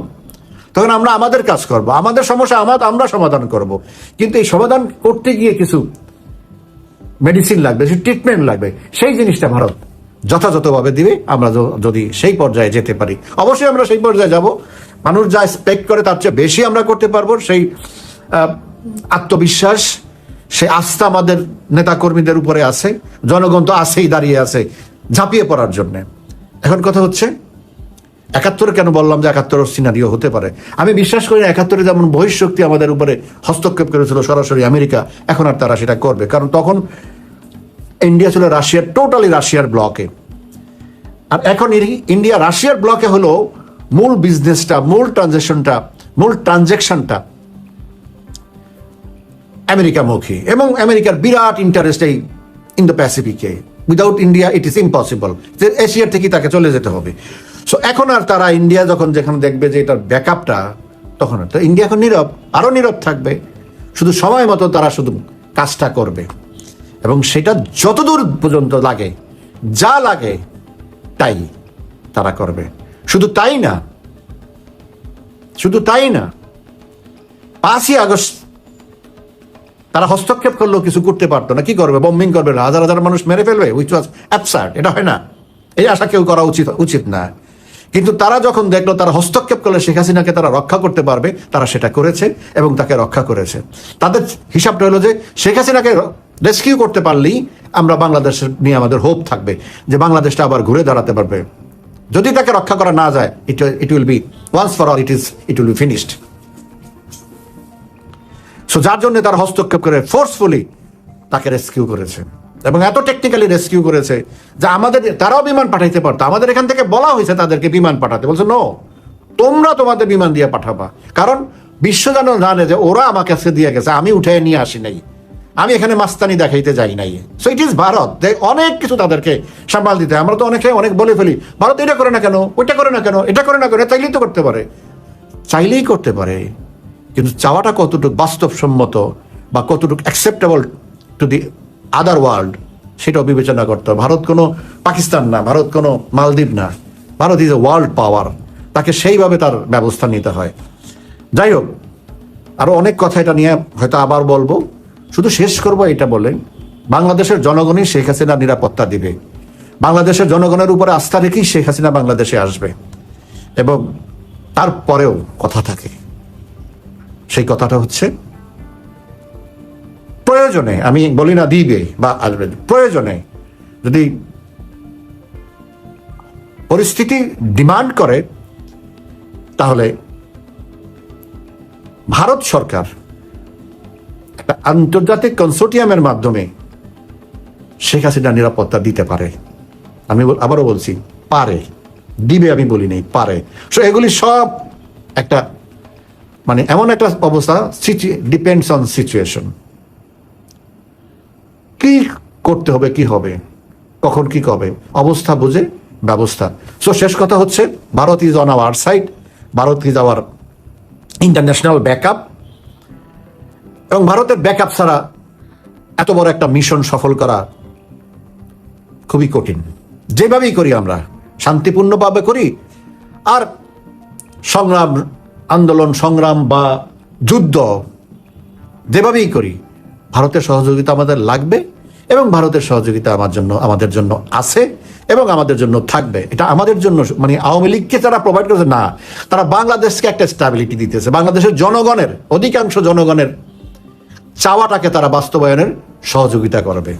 তখন আমরা আমাদের কাজ করব, আমাদের সমস্যা আমরা সমাধান করব। কিন্তু এই সমাধান করতে গিয়ে কিছু মেডিসিন লাগবে, কিছু ট্রিটমেন্ট লাগবে, সেই জিনিসটা ভারত যথাযথভাবে দিবে। আমরা যদি সেই পর্যায়ে যেতে পারি, অবশ্যই আমরা সেই পর্যায়ে যাব। মানুষ যা এক্সপেক্ট করে তার চেয়ে বেশি আমরা করতে পারবো। সেই আত্মবিশ্বাস, সেই আস্থা আমাদের নেতাকর্মীদের উপরে আছে। জনগণ তো আছেই, দাঁড়িয়ে আছে ঝাঁপিয়ে পড়ার জন্য। এখন কথা হচ্ছে 71 কেন বললাম যে 71 সিনারিও হতে পারে। আমি বিশ্বাস করি না 71 যেমন বহিঃশক্তি আমাদের উপরে হস্তক্ষেপ করেছিল সরাসরি আমেরিকা, এখন আর তারা সেটা করবে। কারণ তখন ইন্ডিয়া ছিল রাশিয়ার, টোটালি রাশিয়ার ব্লকে। আর এখন ইন্ডিয়া রাশিয়ার ব্লকে হলো মূল বিজনেসটা, মূল ট্রানজেকশনটা আমেরিকামুখী, এবং আমেরিকার বিরাট ইন্টারেস্ট এই ইন্দো প্যাসিফিকে। Without India it is impossible. এশিয়ার থেকে তাকে চলে যেতে হবে। সো এখন আর তারা ইন্ডিয়া যখন যেখানে দেখবে যে এটার ব্যাকআপটা, তখন তো ইন্ডিয়া এখন নীরব, আরো নীরব থাকবে। শুধু সময় মতো তারা শুধু কাজটা করবে, এবং সেটা যতদূর পর্যন্ত লাগে, যা লাগে তাই তারা করবে। শুধু তাই না, 5ই আগস্ট তারা হস্তক্ষেপ করলেও কিছু করতে পারতো না। কি করবে? বম্বিং করবে, হাজার হাজার মানুষ মেরে ফেলবে, উইচ ওয়াজ অ্যাবসার্ড। এটা হয় না, এই আশা কেউ করা উচিত না। কিন্তু তারা যখন দেখলো তারা হস্তক্ষেপ করলে শেখ হাসিনাকে তারা রক্ষা করতে পারবে, তারা সেটা করেছে এবং তাকে রক্ষা করেছে। তাদের হিসাবটা হলো যে শেখ হাসিনাকে রেস্কিউ করতে পারলেই আমরা বাংলাদেশের নিয়ে আমাদের হোপ থাকবে যে বাংলাদেশটা আবার ঘুরে দাঁড়াতে পারবে। যদি তাকে রক্ষা করা না যায়, it will be once for all, it will be finished. So যার জন্য তারা হস্তক্ষেপ করে ফোর্সফুলি তাকে রেস্কিউ করেছে, এবং এত টেকনিক্যালি রেস্কিউ করেছে যে তারাও বিমান পাঠাইতে পারতো। আমাদের এখান থেকে বলা হয়েছে তাদেরকে বিমান পাঠাতে, বলছে নো, তোমরা তোমাদের বিমান দিয়ে পাঠাবা। কারণ বিশ্ব যেন জানে যে ওরা আমাকে কাছে দিয়ে গেছে, আমি উঠে নিয়ে আসি নাই, আমি এখানে মাস্তানি দেখাইতে যাই নাই। সো ইট ইজ ভারত, অনেক কিছু তাদেরকে সামাল দিতে হয়। আমরা তো অনেক বলে ফেলি, ভারত এটা করে না কেন, ওইটা করে না কেন, এটা করে না কেন, চাইলেই তো করতে পারে। চাইলেই করতে পারে, কিন্তু চাওয়াটা কতটুকু বাস্তবসম্মত বা কতটুকু acceptable to the other world, সেটাও বিবেচনা করতে হবে। ভারত কোনো পাকিস্তান না, ভারত কোনো মালদ্বীপ না, ভারত ইজ এ ওয়ার্ল্ড পাওয়ার। তাকে সেইভাবে তার ব্যবস্থা নিতে হয়। যাই হোক, আরো অনেক কথা এটা নিয়ে হয়তো আবার বলবো। শুধু শেষ করবো এটা বলে, বাংলাদেশের জনগণই শেখ হাসিনা নিরাপত্তা দিবে। বাংলাদেশের জনগণের উপরে আস্থা রেখেই শেখ হাসিনা বাংলাদেশে আসবে। এবং তারপরেও কথা থাকে, সেই কথাটা হচ্ছে প্রয়োজনে, আমি বলি না দিবে বা আসবে, প্রয়োজনে যদি পরিস্থিতি ডিমান্ড করে, তাহলে ভারত সরকার একটা আন্তর্জাতিক কনসোর্টিয়ামের মাধ্যমে শেখ হাসিনা নিরাপত্তা দিতে পারে। আমি আবারও বলছি, পারে, দিবে আমি বলি নেই, পারে। সো এগুলি সব একটা মানে এমন একটা অবস্থা, ডিপেন্ডস অন সিচুয়েশন। কি করতে হবে, কি হবে, কখন কি হবে, অবস্থা বুঝে ব্যবস্থা। সো শেষ কথা হচ্ছে, Bharat is on our side, Bharat is our international backup, এবং ভারতের ব্যাকআপ ছাড়া এত বড় একটা মিশন সফল করা খুবই কঠিন। যেভাবেই করি আমরা, শান্তিপূর্ণভাবে করি আর আন্দোলন সংগ্রাম বা যুদ্ধ যেভাবেই করি, ভারতের সহযোগিতা আমাদের লাগবে, এবং ভারতের সহযোগিতা আমাদের জন্য আছে এবং আমাদের জন্য থাকবে। এটা আমাদের জন্য, মানে আওয়ামী লীগকে তারা প্রোভাইড করেছে না, তারা বাংলাদেশকে একটা স্ট্যাবিলিটি দিতেছে। বাংলাদেশের জনগণের, অধিকাংশ জনগণের চাওয়াটাকে তারা বাস্তবায়নের সহযোগিতা করবে।